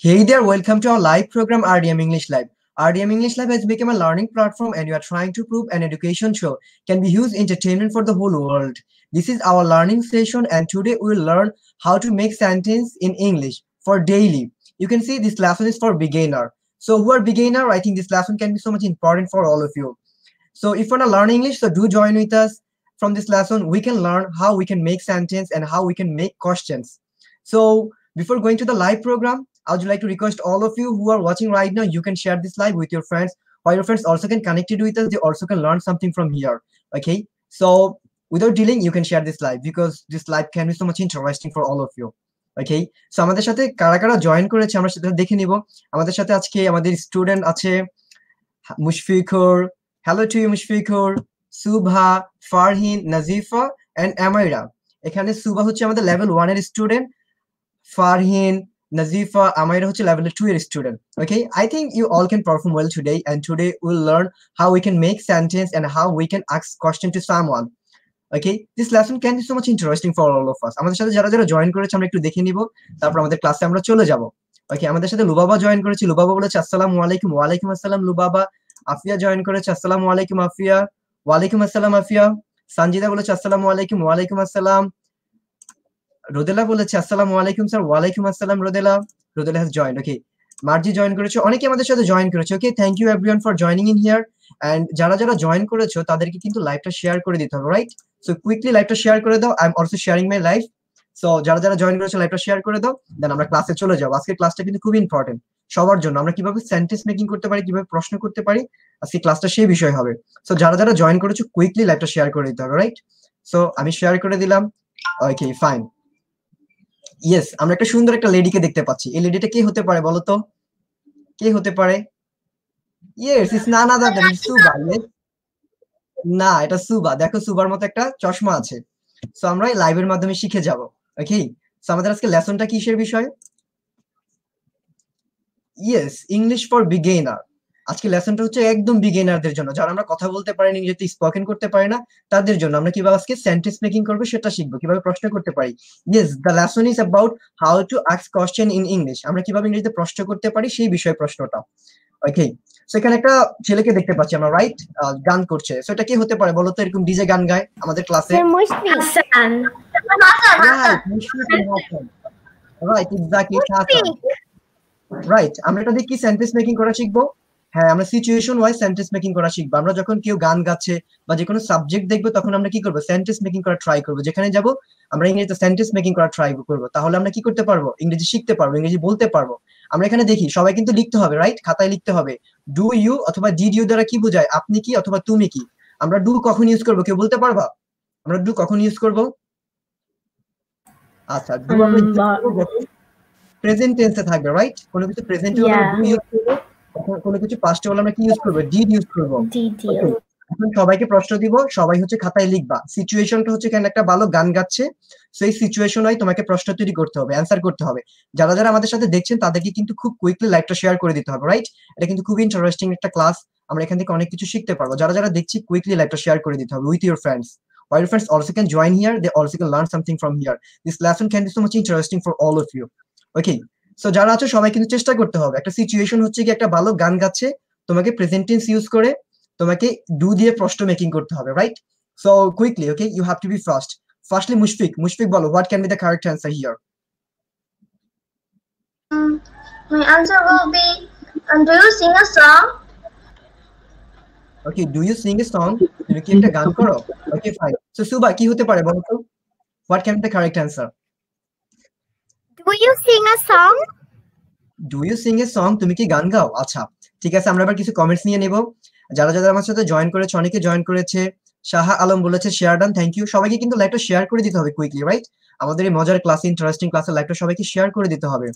Hey there, welcome to our live program RDM English Live. RDM English Live has become a learning platform and we are trying to prove an education show can be huge entertainment for the whole world. This is our learning session and today we will learn how to make sentence in English for daily. You can see this lesson is for beginner. So who are beginner, I think this lesson can be so much important for all of you. So if you want to learn English, so do join with us. From this lesson, we can learn how we can make sentence and how we can make questions. So before going to the live program, I would like to request all of you who are watching right now, you can share this live with your friends, or your friends also can connect it with us. They also can learn something from here. Okay. So without delaying, you can share this live because this live can be so much interesting for all of you. Okay. So আমাদের সাথে কারা কারা join করেছে আমরা সেটা দেখে নিব। আমাদের সাথে আজকে আমাদের স্টুডেন্ট আছে Mushfiqur, hello to you Mushfiqur, Subha, Farhin, Nazifa and আমাইরা। এখানে সুভা হচ্ছে আমাদের লেভেল 1 এর স্টুডেন্ট, ফারহিন, Nazifa, Amaira হচ্ছে level 2 এর student. Okay, I think you all can perform well today and today we'll learn how we can make sentence and how we can ask question to someone. Okay, this lesson can be so much interesting for all of us. আমাদের সাথে যারা যারা join করেছে আমরা একটু দেখে নিব, তারপর আমাদের ক্লাসে আমরা চলে যাব। ওকে, আমাদের সাথে লুবাবা জয়েন করেছে। লুবাবা বলেছে আসসালামু আলাইকুম। ওয়া আলাইকুম আসসালাম লুবাবা। আফিয়া জয়েন করেছে। আসসালামু আলাইকুম আফিয়া। ওয়া আলাইকুম আসসালাম আফিয়া। সঞ্জিদা বলেছে আসসালামু আলাইকুম। ওয়া আলাইকুম আসসালাম। রোদেলা বলেছে আসসালামু আলাইকুম স্যার। ওয়ালাইকুম আসসালাম Rodela. Rodela has joined. Okay, Marji join করেছে। অনেকে আমাদের সাথে জয়েন করেছে। Okay, thank you everyone for joining in here. And যারা যারা জয়েন করেছো তাদেরকে কিন্তু লাইভটা শেয়ার করে দিতে হবে, রাইট? সো কুইকলি লাইভটা শেয়ার করে দাও। I am also sharing my live. So যারা যারা জয়েন করেছো লাইভটা শেয়ার করে দাও, দেন আমরা ক্লাসে চলে যাব। আজকের ক্লাসটা কিন্তু খুবই ইম্পর্টেন্ট সবার জন্য। আমরা কিভাবে সেন্টেন্স মেকিং করতে পারি, কিভাবে প্রশ্ন করতে পারি, আজকে ক্লাসটা সেই বিষয় হবে। সো যারা যারা জয়েন করেছো কুইকলি লাইভটা শেয়ার করে দিতে হবে, রাইট? সো আমি শেয়ার করে দিলাম। ওকে, ফাইন। ইয়েস, আমরা একটা সুন্দর একটা লেডিকে দেখতে পাচ্ছি। এই লেডিটা কে হতে পারে বলো তো? কে হতে পারে? Yes, it's none other than Suba. Yes, না এটা সুবা। দেখো সুবার মতো একটা চশমা আছে। সো আমরা এই লাইভের মাধ্যমে শিখে যাব। ওকে, সো আমাদের আজকে লেসনটা কিসের বিষয়? Yes, English for beginner. আজকে লেসনটা হচ্ছে একদম বিগিনারদের জন্য, যারা আমরা কথা বলতে পারি না, ইংরেজিতে স্পোকেন করতে পারি না, তাদের জন্য। আমরা কিভাবে আজকে সেন্টেন্স মেকিং করব সেটা শিখবো, কিভাবে প্রশ্ন করতে পারি। Yes, the lesson is about how to ask question in English. আমরা কিভাবে ইংরেজিতে প্রশ্ন করতে পারি সেই বিষয়ে প্রশ্নটা। ওকে, সো এখানে একটা ছেলেকে দেখতে পাচ্ছি আমরা, রাইট? গান করছে। সো এটা কি হতে পারে বলো তো? এরকম ডিজে গান গায় আমাদের ক্লাসে। Hasan. Right, Mushfiqur Hasan. Right, exactly Hasan. Right, আমরা এটা দিয়ে কি সেন্টেন্স মেকিং করা শিখবো? হ্যাঁ, আমরা সিচুয়েশন ওয়াইজ সেন্টেন্স মেকিং করা শিখবো। আমরা যখন কেউ গান গাচ্ছে বা যে কোনো সাবজেক্ট দেখবো তখন আমরা কি করবো? সেন্টেন্স মেকিং করা ট্রাই করবো। যেখানে যাব আমরা ইংরেজিতে সেন্টেন্স মেকিং করা ট্রাই করবো। তাহলে আমরা কি করতে পারবো? ইংরেজি শিখতে পারবো, ইংরেজি বলতে পারবো। আমরা এখানে দেখি সবাই কিন্তু লিখতে হবে, রাইট? খাতায় লিখতে হবে। ডু ইউ অথবা ডিড ইউ দ্বারা কি বোঝায়? আপনি কি অথবা তুমি কি। আমরা ডু কখন ইউজ করবো কেউ বলতে পারবা? আমরা ডু কখন ইউজ করবো? আচ্ছা, ডু আমরা প্রেজেন্ট টেন্সে থাকবে, রাইট? কোনো কিছু প্রেজেন্টে হলে আমরা ডু ইউজ করব, কোনো কিছু পাস্টে হলে আমরা কি ইউজ করব? ডিড ইউজ করব। এখন সবাইকে প্রশ্ন দিব, সবাই হচ্ছে খাতায় লিখবা। সিচুয়েশনটা হচ্ছে কেন একটা ভালো গান গাচ্ছে, সেই সিচুয়েশন হয় তোমাকে প্রশ্ন তৈরি করতে হবে, অ্যানসার করতে হবে। যারা যারা আমাদের সাথে দেখছেন তাদেরকে কিন্তু খুব কুইকলি লাইভটা শেয়ার করে দিতে হবে, রাইট? এটা কিন্তু খুব ইন্টারেস্টিং একটা ক্লাস। আমরা এখান থেকে অনেক কিছু শিখতে পারবো। যারা যারা দেখছি কুইকলি লাইভটা শেয়ার করে দিতে হবে with your friends. While your friends also can join here, they also can learn something from here. This lesson can be so much interesting for all of you. Okay, so যারা আছো সবাই কিন্তু চেষ্টা করতে হবে। একটা সিচুয়েশন হচ্ছে কি একটা ভালো গান গাচ্ছে, তোমাকে প্রেজেন্ট টেন্স ইউজ করে তোমাকে ডু দিয়ে প্রশ্ন মেকিং করতে হবে, right? So quickly, okay, you have to be fast. Firstly Mushfiq বলো, what can be the correct answer here? My answer will be, do you sing a song? Okay, do you sing a song? তুমি কি একটা গান করো? ওকে, fine. So সুবা কি হতে পারে বলো তো? What can be the correct answer? Do you sing a song? Do you sing a song? তুমি কি গান গাও? আচ্ছা, ঠিক আছে, আমরা এবার কিছু কমেন্টস নিয়ে নেব। যারা যারা আমার সাথে জয়েন করেছে, অনেকে জয়েন করেছে। শাহা আলম বলেছে শেয়ার ডান, থ্যাংক ইউ। সবাইকে কিন্তু লাইভটা শেয়ার করে দিতে হবে কুইকলি, রাইট? আমাদের এই মজার ক্লাস, ইন্টারেস্টিং ক্লাসের লাইভটা সবাইকে শেয়ার করে দিতে হবে।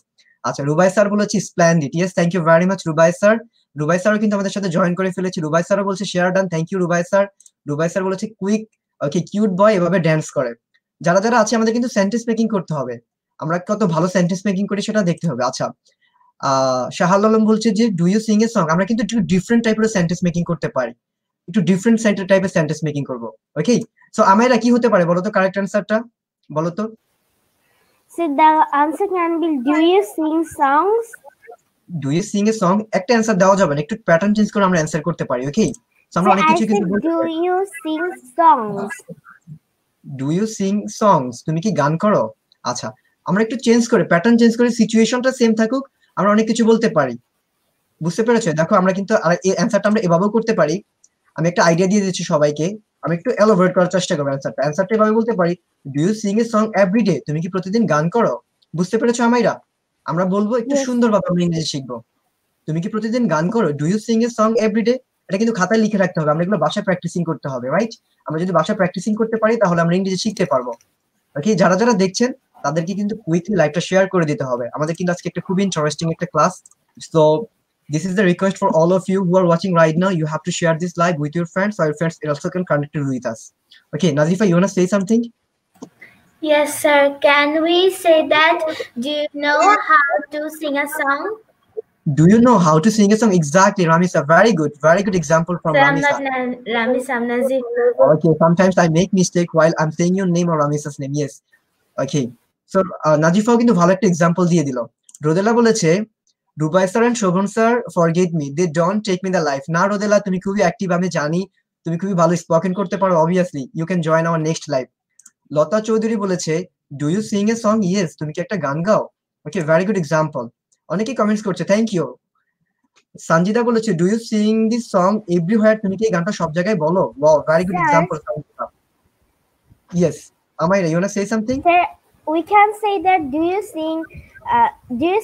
আচ্ছা, রুবাই স্যার বলেছে splendid. Yes, thank you very much Rubai sir. Rubai স্যারও কিন্তু আমাদের সাথে জয়েন করে ফেলেছে। রুবাই স্যারও বলছে share done, thank you Rubai sir. Rubai sir বলেছে কুইক, ওকে, কিউট বয় এভাবে ড্যান্স করে। যারা যারা আছে আমাদের কিন্তু সেন্টেন্স মেকিং করতে হবে। আমরা কত ভালো সেন্টেন্স মেকিং করি সেটা দেখতে হবে। আচ্ছা, শাহাল আলম বলছে যে do you sing a song? আমরা কিন্তু একটু ডিফারেন্ট টাইপের সেন্টেন্স মেকিং করতে পারি, একটু ডিফারেন্ট টাইপের সেন্টেন্স মেকিং করব। ওকে, সো আমাইরা কি হতে পারে বলো তো? কারেক্ট অ্যানসারটা বলো তো। So the answer can be, do you sing songs? Do you sing a song একটা অ্যান্সার দেওয়া যাবে না, একটু প্যাটার্ন চেঞ্জ করে আমরা অ্যান্সার করতে পারি। ওকে, সো আমরা Sir, অনেক I কিছু কিন্তু said, বলতে do পারি। you sing songs? Do you sing songs, তুমি কি গান করো? আচ্ছা, আমরা একটু চেঞ্জ করে প্যাটার্ন চেঞ্জ করে সিচুয়েশনটা সেম থাকুক, আমরা অনেক কিছু বলতে পারি। বুঝতে পেরেছো? দেখো আমরা কিন্তু আর এই অ্যান্সারটা আমরা এভাবেও করতে পারি। আমি একটা আইডিয়া দিয়ে দিচ্ছি সবাইকে, আমি একটু এলোভেট করার চেষ্টা করবো অ্যান্সারটা এভাবে বলতে পারি, do you sing a song every day, তুমি কি প্রতিদিন গান করো? বুঝতে পেরেছো আমাইরা? আমরা বলবো একটু Yes. সুন্দরভাবে আমরা ইংরেজি শিখবো। তুমি কি প্রতিদিন গান করো? Do you sing a song every day, এটা কিন্তু খাতায় লিখে রাখতে হবে, আমরা এগুলো বাসায় প্র্যাকটিসিং করতে হবে, রাইট? আমরা যদি বাসায় প্র্যাকটিসিং করতে পারি তাহলে আমরা ইংরেজি শিখতে পারবো। ওকে, যারা যারা দেখছেন তাদেরকে কিন্তু কুইকলি লাইভটা শেয়ার করে দিতে হবে। আমাদের কিন্তু আজকে একটা খুব ইন্টারেস্টিং একটা class. So this is the request for all of you who are watching right now. You have to share this live with your friends, so your friends also can connect with us. Okay, Nazifa, you want to say something? Yes, sir. Can we say that? Do you know how to sing a song? Do you know how to sing a song? Exactly, Ramisa. Very good example from Sir, I'm Ramisa. not Ramis, I'm Nazif. Okay, sometimes I make mistake while I'm saying your name or Ramisa's name. Yes. Okay. So Nazifa কিন্তু ভালো একটা example দিয়ে দিল। রোদেলা বলেছে, Rubai sir and Shovon sir forget me, they don't take me the life. না রোদেলা, তুমি খুবই active, আমি জানি তুমি খুবই ভালো স্পোকেন করতে পারো, obviously you can join our next live. Lata Chowdhury বলেছে, do you sing a song? Yes, তুমি কি একটা গান গাও? Okay, very good example. অনেকেই কমেন্টস করছে, থ্যাংক ইউ। সঞ্জিদা বলেছে, do you sing this song everywhere, তুমি কি এই গানটা সব জায়গায় বলো? Wow, very good Sir. Example Sanjida. Yes, Amaira, you want to say something? Sir, we can say that, do you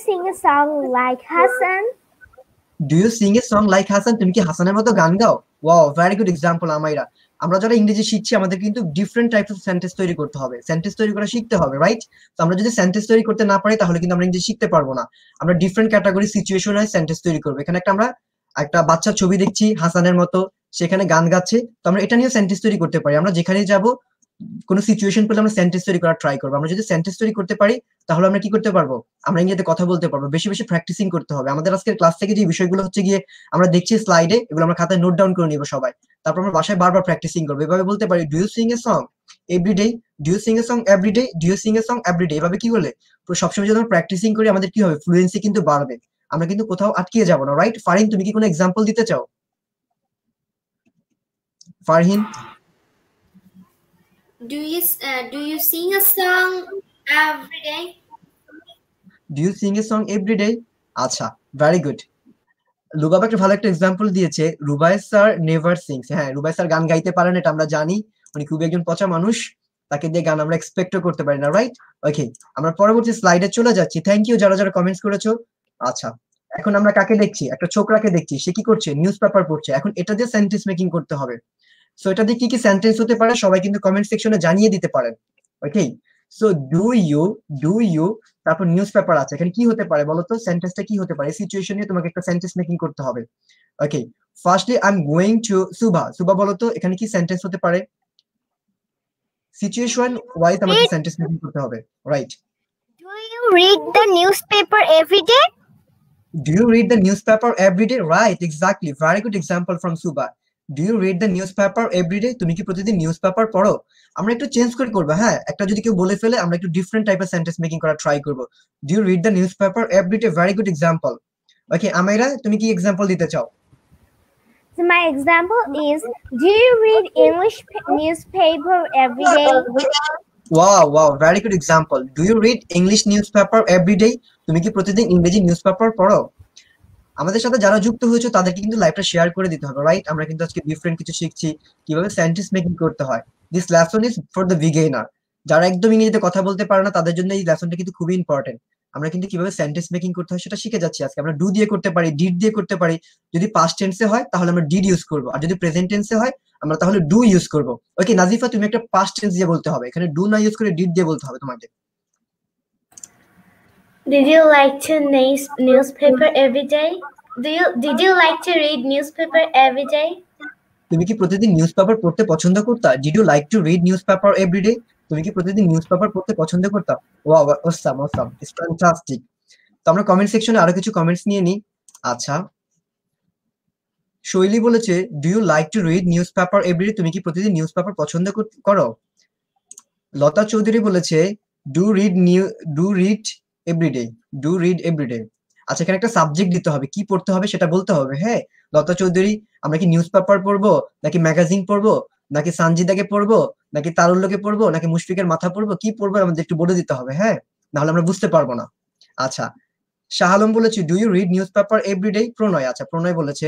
sing a song like Hassan? Do you sing a song like Hasan, তুমি কি হাসানের মতো গান গাও? Wow, very good example Amaira. আমরা যারা ইংরেজি শিখছি আমাদের কিন্তু ডিফারেন্ট টাইপস অফ সেন্টেন্স তৈরি করতে হবে, সেন্টেন্স তৈরি করা শিখতে হবে, রাইট? তো আমরা যদি সেন্টেন্স তৈরি করতে না পারি তাহলে কিন্তু আমরা ইংরেজি শিখতে পারবো না। আমরা ডিফারেন্ট ক্যাটাগরি সিচুয়েশনে সেন্টেন্স তৈরি করবো। এখানে আমরা একটা বাচ্চার ছবি দেখছি হাসানের মতো, সেখানে গান গাচ্ছে, তো আমরা এটা নিয়ে সেন্টেন্স তৈরি করতে পারি। আমরা যেখানে যাব কোনো সিচুয়েশন পেলে আমরা সেন্টেন্স তৈরি করার ট্রাই করবো। আমরা যদি সেন্টেন্স তৈরি করতে পারি তাহলে আমরা কি করতে পারবো? আমরা ইংরেজিতে কথা বলতে পারবো। বেশি বেশি প্র্যাকটিসিং করতে হবে। আমাদের আজকের ক্লাস থেকে যে বিষয়গুলো হচ্ছে গিয়ে আমরা দেখছি স্লাইডে, এগুলো আমরা খাতায় নোট ডাউন করে নিব সবাই, তারপর আমরা বাসায় বারবার প্র্যাকটিসিং করবো। এভাবে বলতে পারি, do you sing a song every day, do you sing a song every day, do you sing a song every day. এভাবে কি বলে সবসময় যদি আমরা প্র্যাকটিসিং করি আমাদের কি হবে? ফ্লুয়েন্সি কিন্তু বাড়বে, আমরা কিন্তু কোথাও আটকিয়ে যাবো না, রাইট? ফারহিন, তুমি কি কোনো এক্সাম্পল দিতে চাও? Farhin, Do you sing a song every day? Do you sing a song every day? আচ্ছা, ভেরি গুড। লুবাব একটা ভালো একটা এক্সাম্পল দিয়েছে, রুবাই স্যার নেভার সিংস। হ্যাঁ, রুবাই স্যার গান গাইতে পারেন, এটা আমরা জানি, উনি খুবই একজন পচা মানুষ, তাকে দিয়ে গান আমরা এক্সপেক্টও করতে পারি না, রাইট? ওকে, আমরা পরবর্তী স্লাইডে চলে যাচ্ছি। থ্যাংক ইউ যারা যারা কমেন্টস করেছো। আচ্ছা, এখন আমরা কাকে দেখছি? একটা ছোকরাকে দেখছি, সে কি করছে? নিউজ পেপার পড়ছে। এখন এটা দিয়ে সেন্টেন্স মেকিং করতে হবে। সো এটা দিয়ে কি কি সেন্টেন্স হতে পারে সবাই কিন্তু কমেন্ট সেকশনে জানিয়ে দিতে পারেন। ওকে, সো ডু ইউ তারপর নিউজ পেপার আছে, এখানে কি হতে পারে বলো তো? সেন্টেন্সটা কি হতে পারে? সিচুয়েশন নিয়ে তোমাকে একটা সেন্টেন্স মেকিং করতে হবে। Okay, firstly I am going to Suva. Suva বলো তো এখানে কি সেন্টেন্স হতে পারে? সিচুয়েশন ওয়াইজ আমাকে সেন্টেন্স মেকিং করতে হবে, right? Do you read the newspaper every day? Do you read the newspaper every day? Right, exactly. Very good example from Suba. Do you read the newspaper every day? তুমি কি প্রতিদিন newspaper পড়ো? আমরা একটু change করে করবো, হ্যাঁ, একটা যদি কেউ বলে ফেলে আমরা একটু ডিফারেন্ট টাইপের সেন্টেন্স মেকিং করা ট্রাই করবো। Do you read the newspaper every day? Very good example. Okay, আমিরা, তুমি কি এক্সাম্পল দিতে চাও? So my example is, do you read English newspaper every day? Wow, very good example. Do you read English newspaper every day? তুমি কি প্রতিদিন ইংরেজি news paper পড়ো? আমাদের সাথে যারা যুক্ত হয়েছে তাদেরকে কিন্তু লাইভটা শেয়ার করে দিতে হবে, রাইট? আমরা কিন্তু আজকে ডিফারেন্ট কিছু শিখছি, কিভাবে সেন্টেন্স মেকিং করতে হয়। This lesson is for the beginner. যারা একদম ইংরেজিতে কথা বলতে পারে না তাদের জন্য এই লেসনটা কিন্তু খুবই ইম্পর্টেন্ট। আমরা কিন্তু কিভাবে সেন্টেন্স মেকিং করতে হয় সেটা শিখে যাচ্ছি আজকে। আমরা ডু দিয়ে করতে পারি, ডিড দিয়ে করতে পারি। যদি পাস্ট টেন্সে হয় তাহলে আমরা ডিড ইউজ করব, আর যদি প্রেজেন্ট টেন্সে হয় আমরা তাহলে ডু ইউজ করব। ওকে নাজিফা, তুমি একটা পাস্ট টেন্স দিয়ে বলতে হবে, এখানে ডু না ইউজ করে ডিড দিয়ে বলতে হবে তোমাকে। Did you like to newspaper every day? Did you like to read newspaper every day? তুমি কি প্রতিদিন নিউজ পেপার পড়তে পছন্দ করতা? Did you like to read newspaper every day? তুমি কি প্রতিদিন নিউজ পেপার পড়তে পছন্দ করতা? Wow, awesome, it's fantastic. তো আমরা কমেন্ট সেকশনে আরো কিছু কমেন্টস নিয়ে নিই। আচ্ছা, শৈলী বলেছে, do you like to read newspaper every day? তুমি কি প্রতিদিন নিউজ পেপার পছন্দ করো? লতা চৌধুরী বলেছে, ডু রিড এভরিডে। আচ্ছা, এখানে একটা সাবজেক্ট দিতে হবে, কি পড়তে হবে সেটা বলতে হবে। হ্যাঁ, লতা চৌধুরী, আমরা কি নিউজ পেপার পড়বো, নাকি ম্যাগাজিন পড়বো, নাকি সানজিদাকে পড়বো, নাকি তারুল্যকে পড়বো, নাকি মুশফিকের মাথা পড়বো, কি পড়বো আমাদের একটু বলে দিতে হবে। হ্যাঁ, নাহলে আমরা বুঝতে পারবো না। আচ্ছা, শাহ আলম বলেছে do you read newspaper everyday. Pranay, আচ্ছা প্রণয় বলেছে।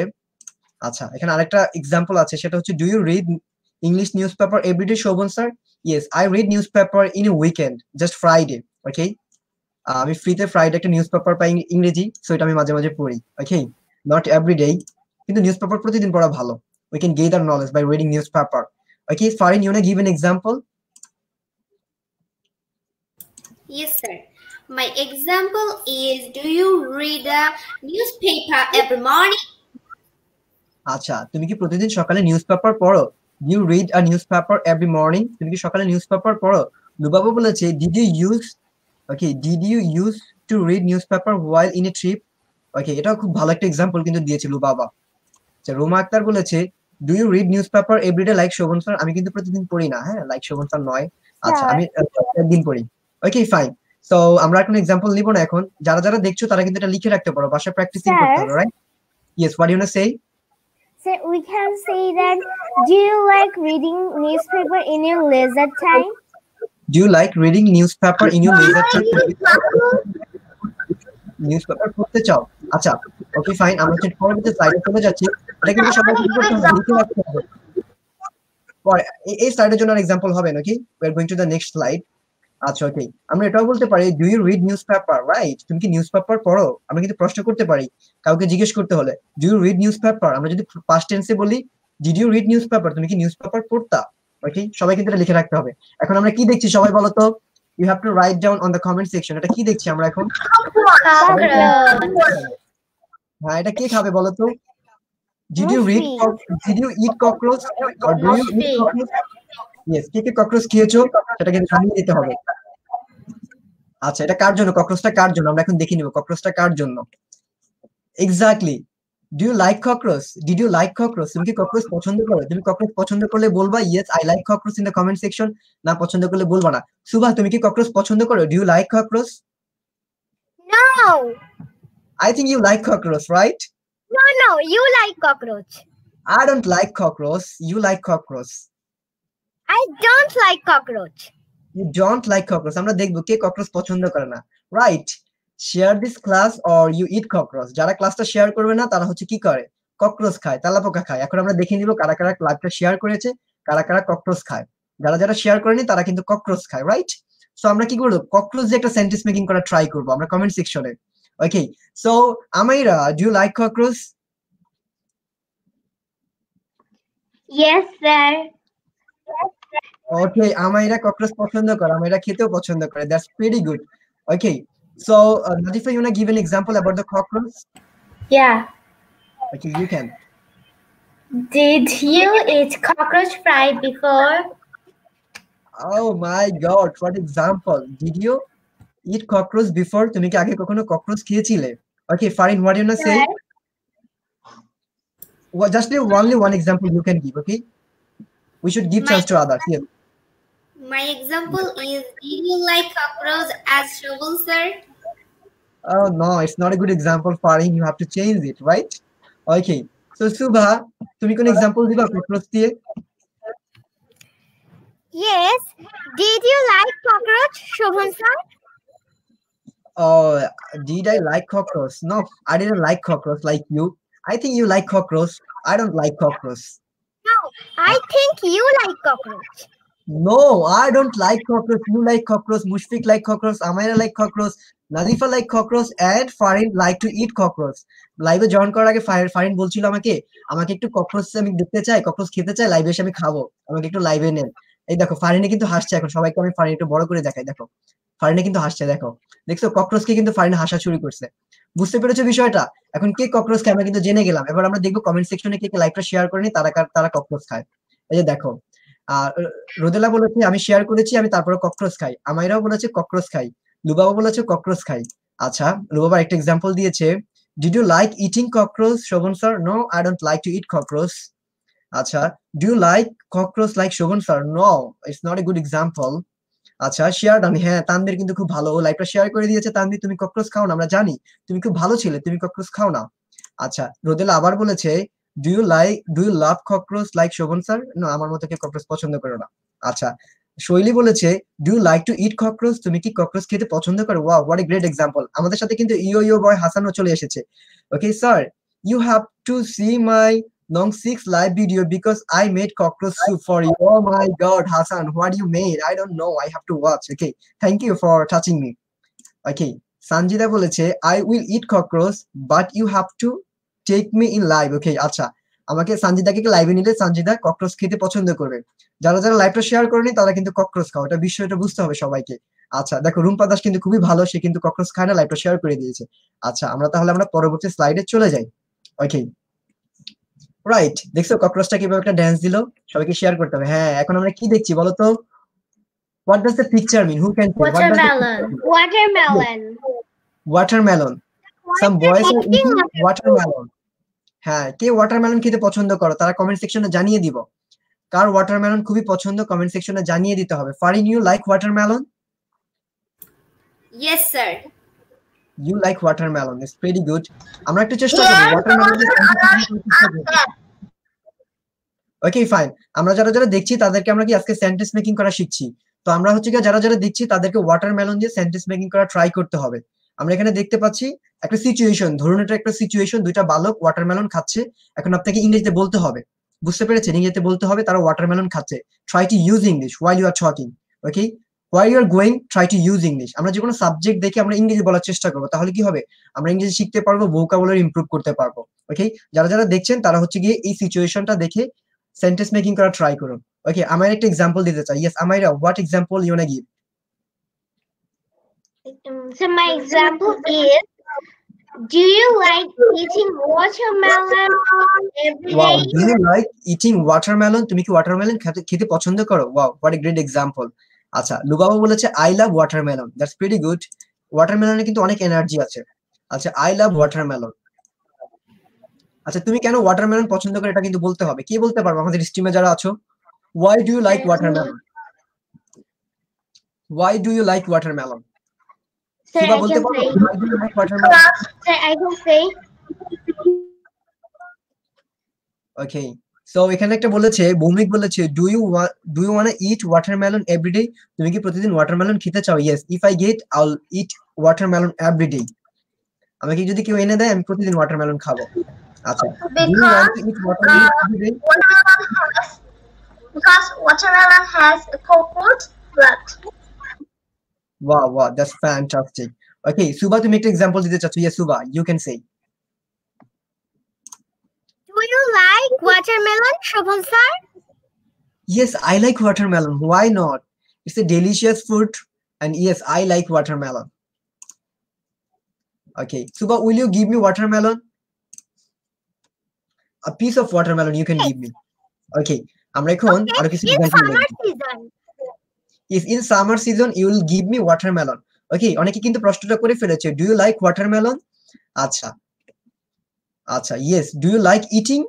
আচ্ছা, এখানে আরেকটা এক্সাম্পল আছে, সেটা হচ্ছে do you read English newspaper everyday Shovon sir. Yes, I read newspaper in a weekend, just Friday. Okay, আমি ফ্রিতে ফ্রাইডে একটা নিউজ পেপার পাই ইংরেজি, সো এটা আমি মাঝে মাঝে পড়ি। ওকে, নট এভরিডে, কিন্তু নিউজ পেপার প্রতিদিন পড়া ভালো। We can gain knowledge by reading newspaper. Okay, Farin, you want to give an example? Yes, sir. My example is, do you read a newspaper every morning? আচ্ছা, তুমি কি প্রতিদিন সকালে newspaper পড়ো? You read a newspaper every morning. তুমি কি সকালে newspaper পড়ো? লুবাবু বলেছে did you use, okay, did you use to read newspaper while in a trip. Okay, এটাও খুব ভালো একটা এক্সাম্পল কিন্তু দিয়েছে লুবাবা। আচ্ছা, রোমা আক্তার বলেছে do you read newspaper every day like Shovon sir. আমি কিন্তু প্রতিদিন পড়ি না, হ্যাঁ, লাইক শোভন স্যার নয়। আচ্ছা, আমি একদিন পড়ি। ওকে, ফাইন। সো আমরা কোনো এক্সাম্পল নিব না এখন। যারা যারা দেখছো তারা কিন্তু এটা লিখে রাখতে পারো, বাসায় প্র্যাকটিসিং করতে হবে, right? Yes, what you want to say? So we can say that, do you like reading newspaper in your leisure time? Do you like reading newspaper in your leisure time? Newspaper পড়তে চাও? আচ্ছা, okay fine, আমরা পরবর্তী স্লাইডে চলে যাচ্ছি। এটা কিন্তু সবাই কি করতে হবে, লিখে রাখতে হবে। পরে এই স্লাইডের জন্য আর এক্সাম্পল হবে নাকি? We are going to the next slide. আচ্ছা, ওকে, আমরা এটাও বলতে পারি do you read newspaper, right? তুমি কি নিউজপেপার পড়ো? আমরা কিন্তু প্রশ্ন করতে পারি, কাউকে জিজ্ঞেস করতে হলে ডু ইউ রিড নিউজপেপার। আমরা যদি পাস্ট টেন্সে বলি ডিড ইউ রিড নিউজপেপার, তুমি কি নিউজপেপার পড়তা? ওকে, সবাই কিন্তু এটা লিখে রাখতে হবে। এখন আমরা কি দেখছি সবাই বলো তো? You have to write down on the comment section. এটা কি দেখছি আমরা এখন? হ্যাঁ, এটা কে খাবে বলো তো? Did you read, did you eat cockroach or do you eat cockroach? Yes, কে কে ককরোচ খেয়েছো সেটা কিন্তু জানিয়ে দিতে হবে। আচ্ছা, এটা কার জন্য? ককরোচটা কার জন্য আমরা এখন দেখে নিব। ককরোচটা কার জন্য? Exactly, do you like cockroach, did you like cockroach. তুমি কি ককরোচ পছন্দ করো? তুমি ককরোচ পছন্দ করলে বলবা yes I like cockroach in the comment section, না পছন্দ করলে বলবা না। সুভা, তুমি কি ককরোচ পছন্দ করো? Do you like cockroach? No. I think you like cockroach, right? No, you like cockroach. I don't like cockroach. You like cockroach. I don't like cockroach. You don't like cockroach. আমরা দেখবো কে cockroach পছন্দ করে না, right? Share this class or you eat cockroach. যারা ক্লাসটা share করবে না তারা হচ্ছে কি করে? ককরোচ খায়, তেলাপোকা খায়। এখন আমরা দেখে নিব কারা কারা ক্লাসটা শেয়ার করেছে, কারা কারা ককরোচ খায়। যারা যারা শেয়ার করেনি তারা কিন্তু ককরোচ খায়, রাইট? সো আমরা কি করব, ককরোচ যে একটা সেন্টেন্স মেকিং করা ট্রাই করব আমরা কমেন্ট সেকশনে। ওকে, so Amaira, do you like cockroach? Yes, sir. Okay, Amaira cockroach পছন্দ করে, Amaira খেতেও পছন্দ করে। That's pretty good. Okay, so Nadifa, you wanna give an example about the cockroach? Yeah. Okay, you can. Did you eat cockroach fry before? Oh my God, what example? Did you eat cockroach before? তুমি কি আগে কখনো cockroach খেয়েছিলে? Okay, Farin, what do you wanna say? Well, just only one example you can give, okay? We should give chance to others. Yes. My example is, did you like cockroach as Shobal, sir? Oh no, it's not a good example, Farin. You have to change it, right? Okay. So Subha, তুমি কোন example দিবা cockroach দিয়ে? Yes. Did you like cockroach, Shobhan sir? Oh, did I like cockroach? No, I didn't like cockroach like you. I think you like cockroach. I don't like cockroach. No, I think you like cockroach. No, I don't like cockroach. You like cockroach. Mushfiq like cockroach. Amaira like cockroach. Nazifa like cockroach. And Farin like to eat cockroach. লাইভে join করার আগে ফারিন বলছিল আমাকে একটু cockroach আমি দেখতে চাই, cockroach খেতে চাই, লাইভে এসে আমি খাবো, আমাকে একটু লাইভে নেন। এই দেখো ফারিনে কিন্তু হাসছে এখন, সবাইকে আমি ফারিন একটু বড় করে দেখাই। দেখো ফারিনে কিন্তু হাসছে, দেখছো ককরোচকে কিন্তু ফারিন হাসা শুরু করছে। বুঝতে পেরেছো বিষয়টা? এখন কে ককরোচ খায় আমরা কিন্তু জেনে গেলাম। এবার আমরা দেখবো কমেন্ট সেকশনে কে কে লাইভটা শেয়ার করেনি তারা ককরোচ খায়। এই যে দেখো, আর রোদেলা বলেছে আমি শেয়ার করেছি, আমি তারপরে ককরোচ খাই। আমাইরাও বলেছে ককরোচ খাই। লুবাবা বলেছে ককরোচ খাই। আচ্ছা, লুবাবা একটা এক্সাম্পল দিয়েছে, did you like eating cockroach Shovon sir? No, I don't like to eat cockroach. আচ্ছা, do you like cockroach like Shovon sir? No, it's not a good example. আচ্ছা শেয়ার ডান, হ্যাঁ তানভীর কিন্তু খুব ভালো, ও লাইভটা শেয়ার করে দিয়েছে। তানভীর তুমি ককরোচ খাও না, আমরা জানি তুমি খুব ভালো ছেলে, তুমি ককরোচ খাও না। আচ্ছা রোদেলা আবার বলেছে do you love cockroach like Shovon sir? না, আমার মতো কেউ ককরোচ পছন্দ করে না। আচ্ছা শৈলী বলেছে do you like to eat cockroach? তুমি কি ককরোচ খেতে পছন্দ করো? Wow, what a great example. আমাদের সাথে কিন্তু ইয়ো বয় হাসানও চলে এসেছে। Okay sir, you have to see my long 6 live video because I made cockroach soup for you. Oh my god, Hassan, what you made? I don't know. I have to watch. Okay, thank you for touching me. Okay, Sanjida বলেছে I will eat cockroach but you have to take me in live. Okay, আচ্ছা আমাকে সানজিদাকে লাইভে নিলে Sanjida cockroach খেতে পছন্দ করবে। যারা যারা লাইভটা শেয়ার করেনি তারা কিন্তু ককরোচ খাও, এটা বিষয়টা বুঝতে হবে সবাইকে। আচ্ছা দেখো রুম্পা দাস কিন্তু খুবই ভালো, সে কিন্তু ককরোচ খায় না, লাইভটা শেয়ার করে দিয়েছে। আচ্ছা আমরা পরবর্তী স্লাইডে চলে যাই। ওকে রাইট, দেখছো ককরোচটা কিভাবে একটা ড্যান্স দিল? সবাইকে শেয়ার করতে হবে। হ্যাঁ এখন আমরা কি দেখছি বলো তো? What does the picture mean? Who can say? Watermelon. Watermelon. Watermelon. Some boys are eating watermelon. হ্যাঁ, কে ওয়াটারমেলন খেতে পছন্দ করো তারা কমেন্ট সেকশনে জানিয়ে দিব। কার ওয়াটারমেলন খুবই পছন্দ কমেন্ট সেকশনে জানিয়ে দিতে হবে। Farin, you like watermelon? Yes, sir. You like watermelon. It's pretty good. আমরা একটু চেষ্টা করব ওয়াটারমেলন। ওকে ফাইন, আমরা যারা যারা দেখছি তাদেরকে আমরা কি আজকে সেন্টেন্স মেকিং করা শিখছি। তো আমরা হচ্ছে কি যারা যারা দেখছি তাদেরকে ওয়াটারমেলন দিয়ে সেন্টেন্স মেকিং করা ট্রাই করতে হবে। আমরা এখানে দেখতে পাচ্ছি একটা সিচুয়েশন, ধরুন এটা একটা সিচুয়েশন, দুইটা বালক ওয়াটারমেলন খাচ্ছে। এখন আপনাকে ইংরেজিতে বলতে হবে, বুঝতে পেরেছেন? ইংরেজিতে বলতে হবে তারা ওয়াটারমেলন খাচ্ছে। Try to use English while you are talking. Okay, while you are going try to use English. আমরা যে কোনো সাবজেক্ট দেখে আমরা ইংরেজি বলার চেষ্টা করব, তাহলে কি হবে? আমরা ইংরেজি শিখতে পারবো, ভোকাবুলারি ইমপ্রুভ করতে পারবো। ওকে, যারা যারা দেখছেন তারা হচ্ছে গিয়ে এই সিচুয়েশনটা দেখে সেন্টেন্স মেকিং করা ট্রাই করুন। ওকে, আমার একটা एग्जांपल দিতে চাই। Yes Amaira, what example you wanna give? So my example is, do you like eating watermelon every Wow, day? do you like eating watermelon? তুমি কি ওয়াটারমেলন খেতে পছন্দ করো? Wow, what a great example. আচ্ছা লুবাবা বলেছে I love watermelon. That's pretty good. ওয়াটারমেলনে কিন্তু অনেক এনার্জি আছে। আচ্ছা আই লাভ ওয়াটারমেলন। আচ্ছা তুমি কেন ওয়াটারমেলন পছন্দ করো এটা কিন্তু বলতে হবে। কি বলতে পারবো আমাদের স্ট্রিমে যারা আছো? Why do you like watermelon? Why do you like watermelon? Sir, Suba I বলতে can পারো say. why do you like watermelon? Sir, I can say. Okay, so এখানে একটা বলেছে, ভৌমিক বলেছে do you want to eat watermelon every day? তুমি কি প্রতিদিন watermelon খেতে চাও? Yes, if I get I'll eat watermelon every day. আমাকে যদি কেউ এনে দেয় আমি প্রতিদিন ওয়াটারমেলন খাবো। আচ্ছা, do you want to eat watermelon every day? Because watermelon has a cold blood. Wow, that's fantastic. Okay, Suba তুমি একটা एग्जांपल দিতে চাচ্ছো? Yes, Suba, you can say. Do you like watermelon, Shobhan sir? Yes, I like watermelon. Why not? It's a delicious fruit, and yes, I like watermelon. Okay, Suba, will you give me watermelon? A piece of watermelon you can give me. Okay, আমরা এখন আরো কিছু In example summer দেখব। season. If in summer season you will give me watermelon. Okay, অনেকে কিন্তু প্রশ্নটা করে ফেলেছে, do you like watermelon? আচ্ছা আচ্ছা, yes, do you like eating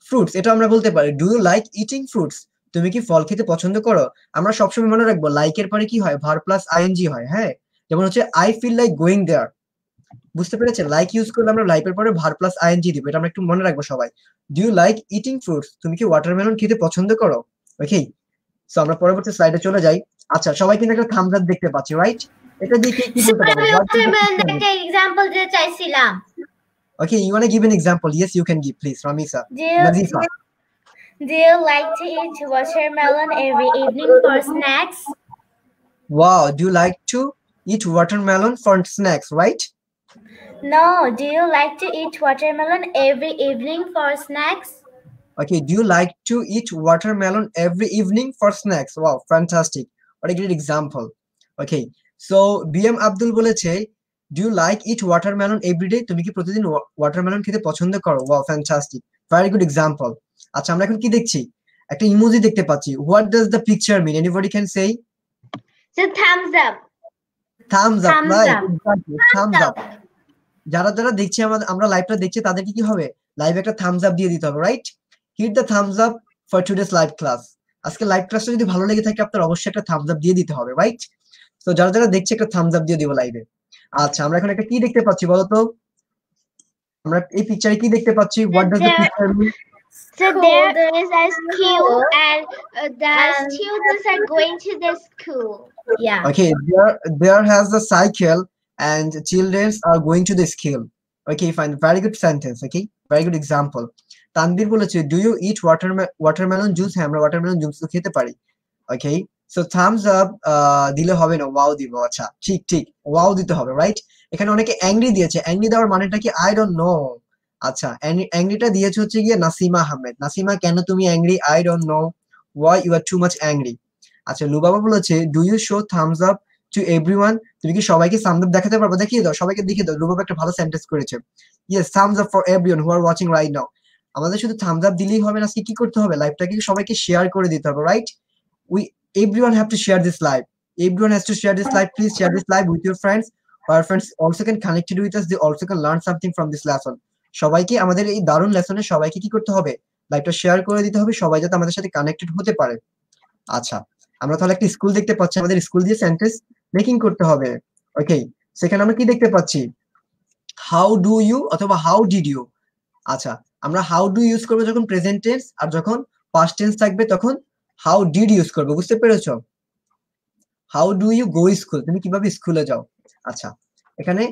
fruits? এটা আমরা বলতে পারি do you like eating fruits? তুমি কি ফল খেতে পছন্দ করো? আমরা সবসময় মনে রাখবো লাইকের পরে কি হয়? ভার্ব প্লাস আইএনজি হয়। হ্যাঁ, যেমন হচ্ছে I feel like going there. বুঝতে পেরেছেন? লাইক ইউজ করলে আমরা লাইকের পরে ভার্ব প্লাস আইএনজি দিব, এটা আমরা একটু মনে রাখবো সবাই। do you like eating fruits? তুমি কি ওয়াটারমেলন খেতে পছন্দ করো? ওকে, সো আমরা পরবর্তী স্লাইডে চলে যাই। আচ্ছা সবাই কিন্তু একটা থাম্বস আপ দেখতে পাচ্ছি, রাইট? এটা দিয়ে কি বলতে পারবো? আমি watermelon একটা এক্সাম্পল দিতে চাইছিলাম। Okay, you want to give an example? Yes, you can give, please, Ramisa. Nazifa. Do you like to eat watermelon every evening for snacks? Wow, do you like to eat watermelon for snacks, right? No, do you like to eat watermelon every evening for snacks? Okay, do you like to eat watermelon every evening for snacks? Wow, fantastic. What a great example. Okay, so BM Abdul বলেছে do you like eat watermelon every day? তুমি কি প্রতিদিন watermelon খেতে পছন্দ করো? Wow, fantastic. Very good example. আচ্ছা আমরা এখন কি দেখছি? একটা ইমোজি দেখতে পাচ্ছি। What does the picture mean? Anybody can say? So thumbs up. Thumbs up, Thumbs right? up. Exactly. Thumbs up. যারা যারা দেখছি আমরা লাইভটা দেখছি তাদেরকে কি হবে? লাইভে একটা থামস আপ দিয়ে দিতে হবে, right? Hit the thumbs up for today's live class. আজকে লাইভ ক্লাসটা যদি ভালো লেগে থাকে আপনার অবশ্যই একটা থামস আপ দিয়ে দিতে হবে, রাইট? তো যারা যারা দেখছে একটা থামস আপ দিয়ে দিব লাইভে। আচ্ছা, আমরা এখন একটা কি দেখতে পাচ্ছি বলতো? আমরা এই পিকচারে কি দেখতে পাচ্ছি? What does the picture mean? So there is a school and the students are going to the school. Yeah. Okay, there has a cycle and children are going to the school. Okay, fine. Very good sentence. Okay, very good example. Tanvir বলেছে, do you eat watermelon juice? হ্যাঁ, আমরা watermelon juice তো খেতে পারি। Okay, so thumbs up দিলে হবে না, wow দিব। আচ্ছা, ঠিক ঠিক, wow দিতে হবে, রাইট? এখানে অনেকে অ্যাংরি দিয়েছে। অ্যাংরি দেওয়ার মানেটা কি? I don't know. আচ্ছা, অ্যাংরিটা দিয়েছে হচ্ছে গিয়ে নাসিমা আহমেদ। নাসিমা, কেন তুমি angry? I don't know why you are too much angry. আচ্ছা, লুবাবা বলেছে, do you show thumbs up to everyone? তুমি কি সবাইকে থামস আপ দেখাতে পারবে? দেখিয়ে দাও, সবাইকে দেখিয়ে দাও। লুবাবা একটা ভালো সেন্টেন্স করেছে। Yes, thumbs up for everyone who are watching right now. আমাদের শুধু থামস আপ দিলেই হবে না, আজকে কি করতে হবে? লাইভটাকে সবাইকে শেয়ার করে দিতে হবে, right? Everyone have to share this live. Everyone has to share this live. Please share this live with your friends. Our friends also can connect with us. They also can learn something from this lesson. সবাইকে আমাদের এই দারুণ লেসনে সবাইকে কি করতে হবে? লাইভটা share করে দিতে হবে, সবাই যাতে আমাদের সাথে কানেক্টেড হতে পারে। আচ্ছা, আমরা তাহলে একটা স্কুল দেখতে পাচ্ছি, আমাদের স্কুল দিয়ে সেন্টেন্স মেকিং করতে হবে। ওকে, সেখানে আমরা কি দেখতে পাচ্ছি? হাউ ডু ইউ অথবা হাউ ডিড ইউ। আচ্ছা, আমরা হাউ ডু ইউজ করবো যখন প্রেজেন্ট টেন্স, আর যখন পাস্ট টেন্স থাকবে তখন হাউ ডিড ইউজ করবো। বুঝতে পেরেছো? How do you go school, তুমি কিভাবে স্কুলে যাও। আচ্ছা, এখানে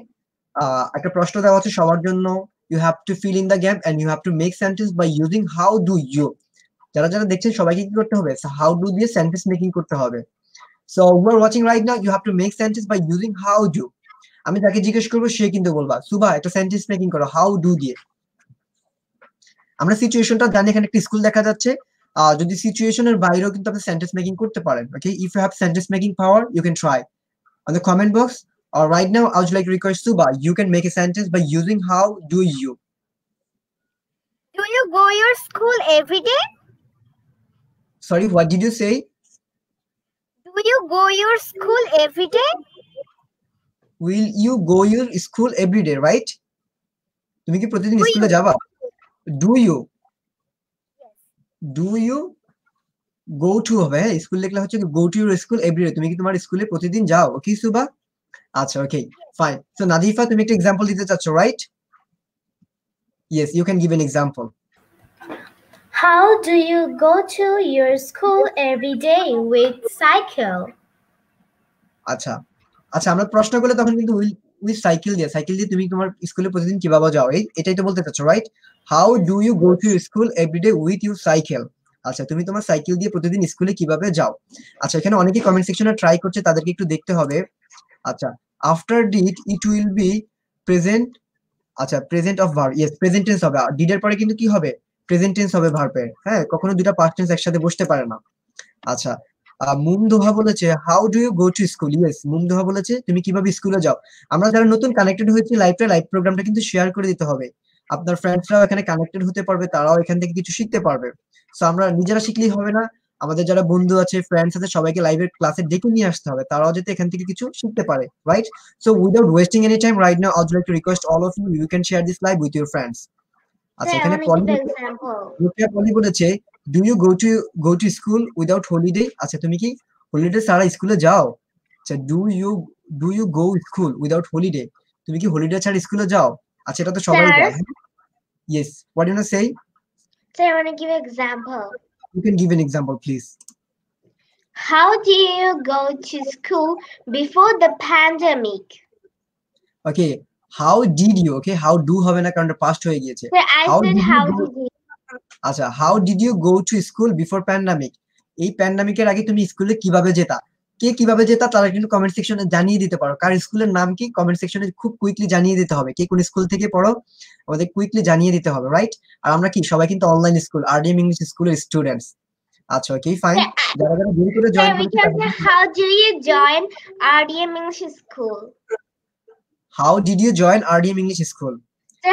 একটা প্রশ্ন দেওয়া আছে সবার জন্য। You have to fill in the gap and you have to make sentence by using how do you. যারা যারা দেখছেন সবাইকে কি করতে হবে? হাউ ডু দিয়ে সেন্টেন্স মেকিং করতে হবে। So who are watching right now, you have to make sentence by using how do. আমি যাকে জিজ্ঞেস করবো সে কিন্তু বলবা, সুবা একটা সেন্টেন্স মেকিং করো হাউ ডু দিয়ে। আমরা সিচুয়েশনটা জানি, এখানে একটা স্কুল দেখা যাচ্ছে। যদি সিচুয়েশনের বাইরেও কিন্তু আপনি সেন্টেন্স মেকিং করতে পারেন। Okay, if you have sentence making power you can try on the comment box, or right now I would like to request Suba, you can make a sentence by using how do you. Do you go your school every day? Sorry, what did you say? Do you go your school every day? Will you go your school every day, right? তুমি কি প্রতিদিন স্কুলে যাবা? Do you go to হবে? School লিখলে হচ্ছে go to your school every day, তুমি কি তোমার স্কুলে প্রতিদিন যাও? ওকে সুবা, আচ্ছা, ওকে ফাইন। সো নাদিফা, তুমি একটা এক্সাম্পল দিতে চাচ্ছ, right? Yes, you can give an example. How do you go to your school every day with cycle? আচ্ছা আচ্ছা, আমরা প্রশ্ন করলে তখন কিন্তু উইথ সাইকেল দিয়ে তুমি তোমার স্কুলে প্রতিদিন কিভাবে যাও, এটাই তো বলতে চাচ্ছ, right? How do you go to school every day with your cycle. আচ্ছা, তুমি তোমার সাইকেল দিয়ে প্রতিদিন স্কুলে কিভাবে যাও। আচ্ছা, এখানে অনেকে কমেন্ট সেকশনে ট্রাই করছে, তাদেরকে একটু দেখতে হবে। আচ্ছা, after did it will be present. আচ্ছা, present of verb, yes present tense হবে। ডিডের পরে কিন্তু কি হবে? প্রেজেন্ট টেন্স হবে ভার্বের। হ্যাঁ, কখনো দুটো পাস্ট টেন্স একসাথে বসতে পারে না। আচ্ছা, মুমদোহা বলেছে how do you go to school. Yes, Mumdoha বলেছে তুমি কিভাবে স্কুলে যাও। আমরা যারা নতুন কানেক্টেড হয়েছি লাইভ প্রোগ্রামটা কিন্তু শেয়ার করে দিতে হবে। আপনার ফ্রেন্ডসরাও এখানে কানেক্টেড হতে পারবে, তারাও এখান থেকে কিছু শিখতে পারবে। সো আমরা নিজেরা শিখলেই হবে না, আমাদের যারা বন্ধু আছে, ফ্রেন্ডস আছে, সবাইকে লাইভের ক্লাসে ডেকে নিয়ে আসতে হবে, তারাও যাতে এখান থেকে কিছু শিখতে পারে, right? So without wasting any time, right now I would like to request all of you, you can share this live with your friends. আচ্ছা, এখানে পলি বলেছে do you go to school without holiday. আচ্ছা, তুমি কি holiday ছাড়া স্কুলে যাও? আচ্ছা, do you go school without holiday, তুমি কি হলিডে ছাড়া স্কুলে যাও? আচ্ছা, এটা তো সবাই যায়। Yes, what you say? So I want to give an example. You can give an example, please. How do you go to school before the pandemic? Okay, how did you? Okay, how do হবে না, কারণ past হয়ে গিয়েছে। So I said how did you? আচ্ছা, how did you go to school before pandemic? এই প্যান্ডামিকের আগে তুমি স্কুলে কিভাবে যেতা? কে কিভাবে যেতা তারা কিন্তু কমেন্ট সেকশনে জানিয়ে দিতে পারো। কার স্কুলের নাম কি কমেন্ট সেকশনে খুব কুইকলি জানিয়ে দিতে হবে। কে কোন স্কুল থেকে পড়ো আমাদের কুইকলি জানিয়ে দিতে হবে, রাইট? আর আমরা কি সবাই কিন্তু অনলাইন স্কুল আরডিএম ইংলিশ স্কুলের স্টুডেন্টস। আচ্ছা, ওকে ফাইন। যারা যারা দেরি করে জয়েন করতে, how do you join RDM English School? How did you join RDM English School? So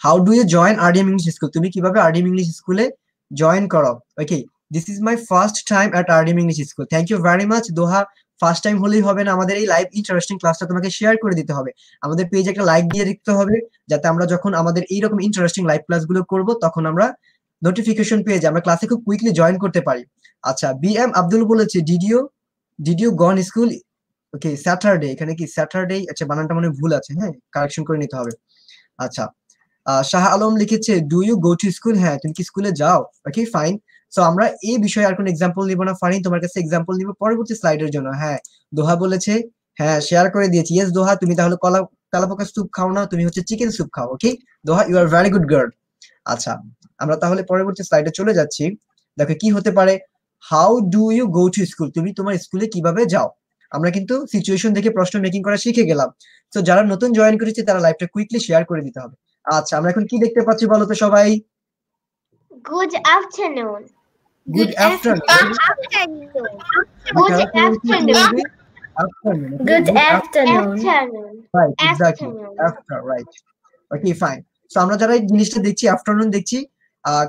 how do you join RDM English School? তুমি কিভাবে RDM English স্কুলে জয়েন করো? ওকে, this is my first time at RDM English School. Thank you very much. Doha, first time হলেই হবে না, আমাদের এই live interesting ক্লাসটা তোমাকে শেয়ার করে দিতে হবে। আমাদের পেজে একটা লাইক দিয়ে দিতে হবে, যাতে আমরা যখন আমাদের এইরকম ইন্টারেস্টিং লাইভ ক্লাসগুলো করব তখন আমরা নোটিফিকেশন পেয়ে যায়, আমরা ক্লাসে খুব কুইকলি জয়েন করতে পারি। আচ্ছা, BM আব্দুল বলেছে did you gone school? Okay, Saturday, এখানে কি স্যাটারডে? আচ্ছা, বানানটা মনে হয় ভুল আছে, হ্যাঁ, কারেকশন করে নিতে হবে। আচ্ছা, শাহ আলম লিখেছে do you go to school? হ্যাঁ, তুমি কি স্কুলে যাও? ওকে, ফাইন। সো আমরা এই বিষয়ে আর কোনো এক্সাম্পল নিব না। ফারিন, তোমার কাছে এক্সাম্পল নিব পরবর্তী স্লাইডের জন্য। হ্যাঁ, দোহা বলেছে, হ্যাঁ শেয়ার করে দিয়েছি। ইয়েস দোহা, তুমি তাহলে কালাপোকা স্যুপ খাও না, তুমি হচ্ছে চিকেন স্যুপ খাও। Okay Doha, you are very good girl. আচ্ছা, আমরা তাহলে পরবর্তী স্লাইডে চলে যাচ্ছি। দেখো কি হতে পারে, how do you go to school? তুমি তোমার স্কুলে কিভাবে যাও? আমরা কিন্তু সিচুয়েশন দেখে প্রশ্ন মেকিং করা শিখে গেলাম। তো যারা নতুন জয়েন করেছে তারা লাইভটা কুইকলি শেয়ার করে দিতে হবে। আচ্ছা, আমরা এখন কি দেখতে পাচ্ছি বলো তো সবাই? Good afternoon. Good afternoon. Good afternoon. Good afternoon. Afternoon. Right, exactly. Afternoon. After, right. Okay, fine. So আমরা যারা এই জিনিসটা দেখছি, আফটারনুন দেখছি,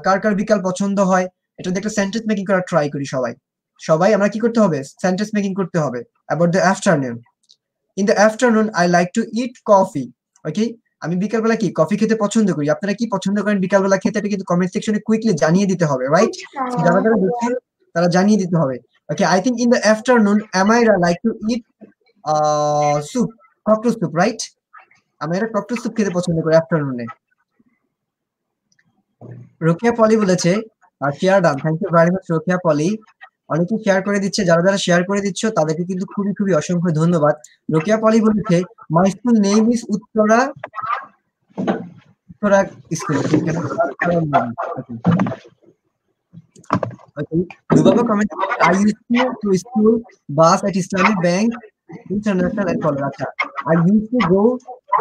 কার কার বিকাল পছন্দ হয় এটা দিয়ে একটা সেন্টেন্স মেকিং করা ট্রাই করি সবাই আমরা কি করতে হবে? সেন্টেন্স মেকিং করতে হবে about the afternoon. In the afternoon I like to eat coffee. Okay, আমি বিকালবেলা কি কফি খেতে পছন্দ করি। আপনারা কি পছন্দ করেন বিকালবেলা খেতে? এটা কিন্তু কমেন্ট সেকশনে কুইকলি জানিয়ে দিতে হবে, রাইট? যারা যারা দেখছেন তারা জানিয়ে দিতে হবে। Okay, I think in the afternoon Amira like to eat soup, cockroach soup, right? Amira cockroach soup খেতে পছন্দ করে আফটারনুনে। রোকিয়া পলি বলেছে share done, thank you very much Rokia Poli. অনেকে শেয়ার করে দিচ্ছে, যারা যারা শেয়ার করে দিচ্ছ তাদেরকে কিন্তু খুবই খুবই অসংখ্য ধন্যবাদ। রোকিয়া পলি বলেছে my school name is Uttara school. Lubaba comment, I used to school bus at Islamic Bank International and College. I used to go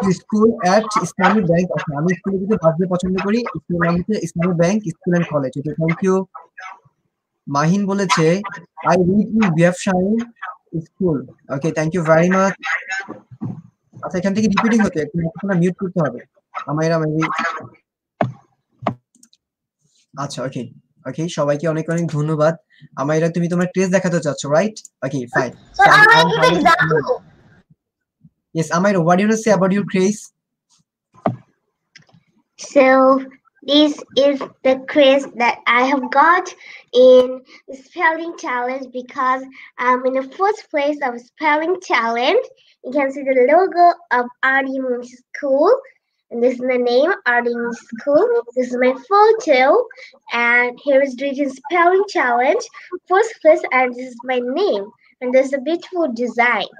to school at Islamic Bank. আমি স্কুলে যেতে বাস দিয়ে পছন্দ করি। স্কুলের নাম হচ্ছে Islamic Bank School and College. Okay, thank you. Mahin বলেছে I read in ব্যবসায়ী school. Okay, thank you very much. আচ্ছা, এখান থেকে রিপিটিং হতে একটু মিউট করতে হবে আমায়রা। আচ্ছা, ওকে ওকে, সবাইকে অনেক অনেক ধন্যবাদ। আমায়রা, তুমি তোমার ক্রেজ দেখাতে চাচ্ছ, right? Okay, fine. So I will give an example. Yes, Amaira, what do you want to say about your craze? So this is the quiz that I have got in spelling challenge because I'm in the first place of spelling challenge. You can see the logo of RD English School, and this is the name RD English School. This is my photo, and here is written spelling challenge, first place, and this is my name, and there's a beautiful design.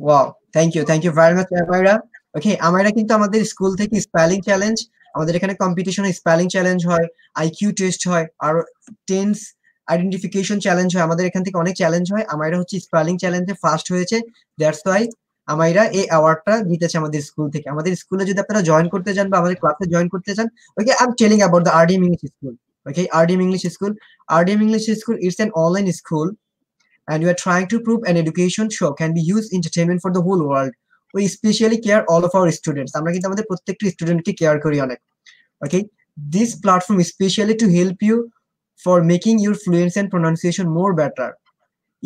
Wow, thank you very much, Amaira. ওকে, আমারা কিন্তু আমাদের school থেকে spelling challenge, আমাদের এখানে কম্পিটিশনে spelling challenge হয়, IQ test হয়, আর tense identification challenge হয়। আমাদের এখান থেকে অনেক চ্যালেঞ্জ হয়। আমারা হচ্ছে স্পেলিং চ্যালেঞ্জে ফার্স্ট হয়েছে, দ্যাটস ওয়াই আমারা এই অ্যাওয়ার্ডটা জিতেছে আমাদের স্কুল থেকে। আমাদের স্কুলে যদি আপনারা জয়েন করতে চান বা আমাদের ক্লাসে জয়েন করতে চান, okay, I am telling about the RDM English School. Okay, RDM English School. RDM English School is an online school and we are trying to prove an education show can be used entertainment for the whole world. We especially care all of our students. আমরা কিন্তু আমাদের প্রত্যেকটা স্টুডেন্টকে care করি অনেক। Okay, this platform is specially to help you for making your fluency and pronunciation more better.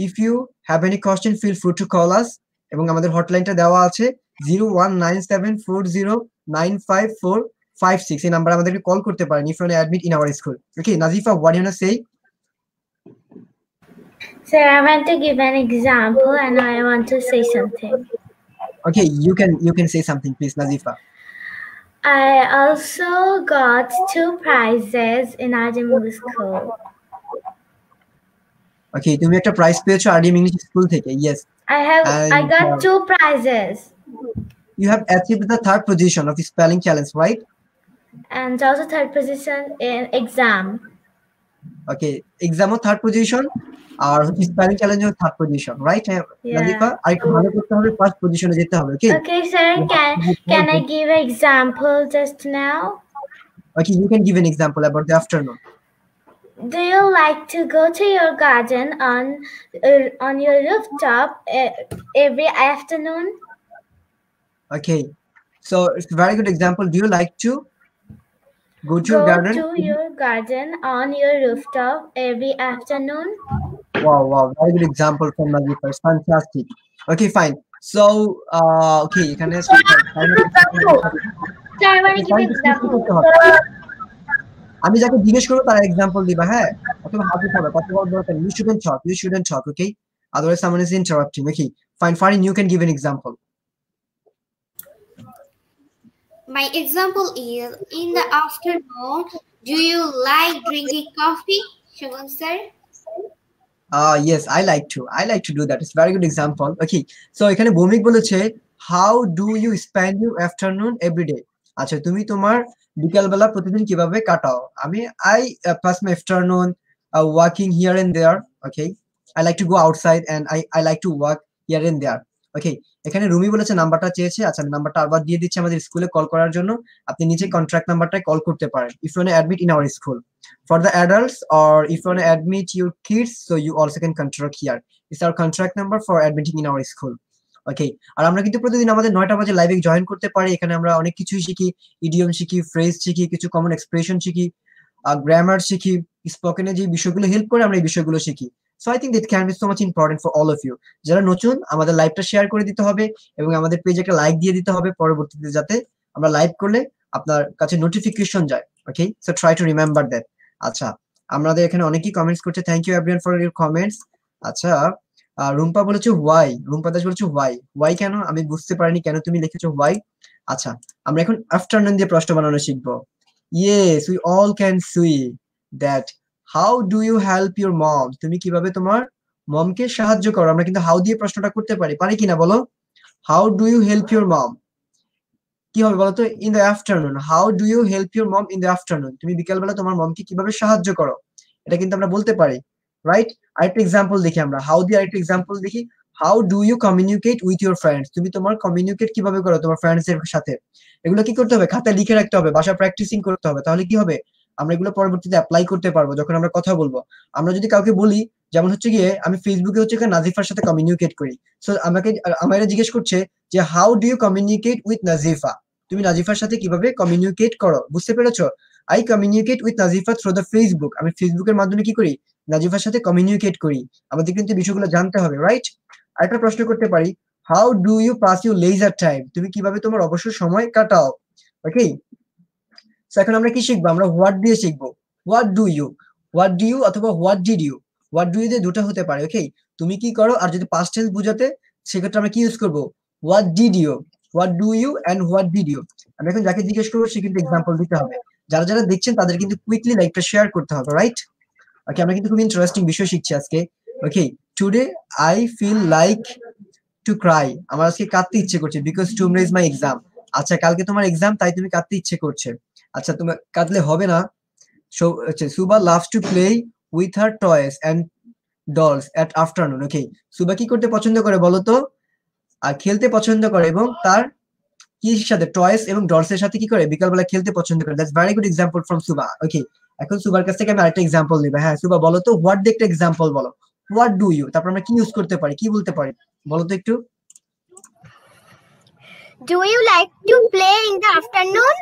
If you have any question, feel free to call us. এবং আমাদের হটলাইনটা দেওয়া আছে 019740954556। এই নাম্বারে আমাদেরকে কল করতে পারেন if you want to admit in our school. Okay, Nazifa, what do you want to say? Sir, I want to give an example and I want to say something. Okay, you can say something, please, Nazifa. I also got 2 prizes in RDM English School. Okay, তুমি একটা prize পেয়েছো RDM English School থেকে। Yes, I got 2 prizes. You have achieved the 3rd position of the spelling challenge, right? And also 3rd position in exam. Okay, exam 3rd position আর হচ্ছে spelling চ্যালেঞ্জের 3rd position, right? Nazifa, আর একটু ভালো করতে হবে, 1st পজিশনে যেতে হবে। Okay. Okay, sir, can I give an example just now? Okay, you can give an example about the afternoon. Do you like to go to your garden on your rooftop every afternoon? Okay, so it's a very good example. Do you like to go to your garden? Go to your garden on your rooftop every afternoon? Wow, very good example from Nazifa. It's fantastic. Okay, fine. So, okay, you can So I want to give Time you to quickly example. করতে হবে। আমি যাকে জিজ্ঞেস করবো তার example দিবা, হ্যাঁ? অথবা হাজির হবে, কথা বলার দরকার নেই। You shouldn't talk, okay? Otherwise someone is interrupting, okay? Fine, Farin, you can give an example. My example is, in the afternoon, do you like drinking coffee, Shogun sir? Yes, I like to do that. It's very good example. Okay, so এখানে ভৌমিক বলেছে, how do you spend your afternoon every day? আচ্ছা, তুমি তোমার বিকালবেলা প্রতিদিন কিভাবে কাটাও? I pass my afternoon walking here and there. Okay, I like to go outside and I like to walk here and there. Okay, এখানে রুমি বলেছে নাম্বারটা চেয়েছে। আচ্ছা, আমি নাম্বারটা আবার দিয়ে দিচ্ছি আমাদের স্কুলে কল করার জন্য। আপনি নিচে কন্ট্রাক্ট নাম্বারটায় কল করতে পারেন if you want to admit in our school. For the adults, or if you want to admit your kids, so you also can contract here. It's our contract number for admitting in our school. Okay, আর আমরা কিন্তু প্রতিদিন আমাদের 9টা বাজে লাইভে join করতে পারি। এখানে আমরা অনেক কিছু শিখি, ইডিয়ম শিখি, ফ্রেজ শিখি, কিছু কমন এক্সপ্রেশন শিখি, গ্রামার শিখি, স্পোকেনে যে বিষয়গুলো হেল্প করে আমরা এই বিষয়গুলো শিখি। So I think that can be so much important for all of you. যারা নতুন, আমাদের লাইভটা শেয়ার করে দিতে হবে এবং আমাদের পেজে একটা লাইক দিয়ে দিতে হবে পরবর্তীতে, যাতে আমরা লাইভ করলে আপনার কাছে নোটিফিকেশন যায়। Okay, so try to remember that. আচ্ছা, আমাদের এখানে অনেকেই কমেন্টস করছে। Thank you everyone for your comments. আচ্ছা, রুম্পা বলেছে ওয়াই, রুম্পা দাস বলেছে ওয়াই কেন? আমি বুঝতে পারিনি কেন তুমি লিখেছো ওয়াই। আচ্ছা, আমরা এখন আফটারনুন দিয়ে প্রশ্ন বানানো শিখবো। Yes, we all can see that. How do you help your mom? তুমি কিভাবে তোমার মমকে সাহায্য করো? আমরা কিন্তু হাউ দিয়ে প্রশ্নটা করতে পারি কিনা বলো? How do you help your mom কি হবে বলো তো? In the afternoon. How do you help your mom in the afternoon? তুমি বিকালবেলা তোমার মমকে কিভাবে সাহায্য করো? এটা কিন্তু আমরা বলতে পারি, রাইট? আরেকটা এক্সাম্পল দেখি আমরা, হাউ দিয়ে আরেকটা এক্সাম্পল দেখি। How do you communicate with your friends? তুমি তোমার কমিউনিকেট কিভাবে করো তোমার ফ্রেন্ডস এর সাথে? এগুলো কি করতে হবে? খাতায় লিখে রাখতে হবে, বাসায় প্র্যাকটিসিং করতে হবে। তাহলে কি হবে? আমরা এগুলো পরবর্তীতে অ্যাপ্লাই করতে পারবো যখন আমরা কথা বলবো। আমরা যদি কাউকে বলি, যেমন হচ্ছে গিয়ে আমি ফেসবুকে হচ্ছে নাজিফার সাথে কমিউনিকেট করি, সো আমাকে জিজ্ঞেস করছে যে how do you communicate with Nazifa? তুমি নাজিফার সাথে কিভাবে কমিউনিকেট করো? বুঝতে পেরেছো? I communicate with Nazifa through the Facebook. আমি ফেসবুকের মাধ্যমে কি করি? নাজিফার সাথে কমিউনিকেট করি। আমাদের কিন্তু বিষয়গুলো জানতে হবে, রাইট? আরেকটা প্রশ্ন করতে পারি, how do you pass your leisure time? তুমি কিভাবে তোমার অবসর সময় কাটাও? ওকে, সো এখন আমরা কি শিখবো? আমরা হোয়াট দিয়ে শিখবো। হোয়াট ডু ইউ অথবা what did you. What do you দিয়ে দুটো হতে পারে। ওকে, তুমি কি করো, আর যদি পাস্ট টেন্স বুঝাতে সেক্ষেত্রে আমরা কি ইউজ করবো? What did you, what do you and what did you. আমি এখন যাকে জিজ্ঞেস করবো সে কিন্তু এক্সাম্পল দিতে হবে। যারা যারা দেখছেন তাদের কিন্তু কুইকলি লাইভটা শেয়ার করতে হবে, রাইট? ওকে, আমরা কিন্তু খুব ইন্টারেস্টিং বিষয় শিখছি আজকে। Okay, today I feel like to cry. আমার আজকে কাঁদতে ইচ্ছে করছে because tomorrow is my exam. আচ্ছা, কালকে তোমার এক্সাম, তাই তুমি কাঁদতে ইচ্ছে করছে। আচ্ছা, তুমি কাঁদলে হবে না। Suba loves to play with her toys and dolls at afternoon. Okay, Suba কি করতে পছন্দ করে বলো তো? আর খেলতে পছন্দ করে, এবং তার কি সাথে? টয়েস এবং ডলস এর সাথে কি করে? বিকালবেলা খেলতে পছন্দ করে। That's very good example from Suba. Okay, এখন সুবার কাছ থেকে আমি আরেকটা এক্সাম্পল নিব। হ্যাঁ সুবা, বলো তো হোয়াট দিয়ে একটা এক্সাম্পল বলো। হোয়াট ডু ইউ, তারপর আমরা কি ইউজ করতে পারি, কি বলতে পারি বলো তো একটু। Do you like to play in the afternoon?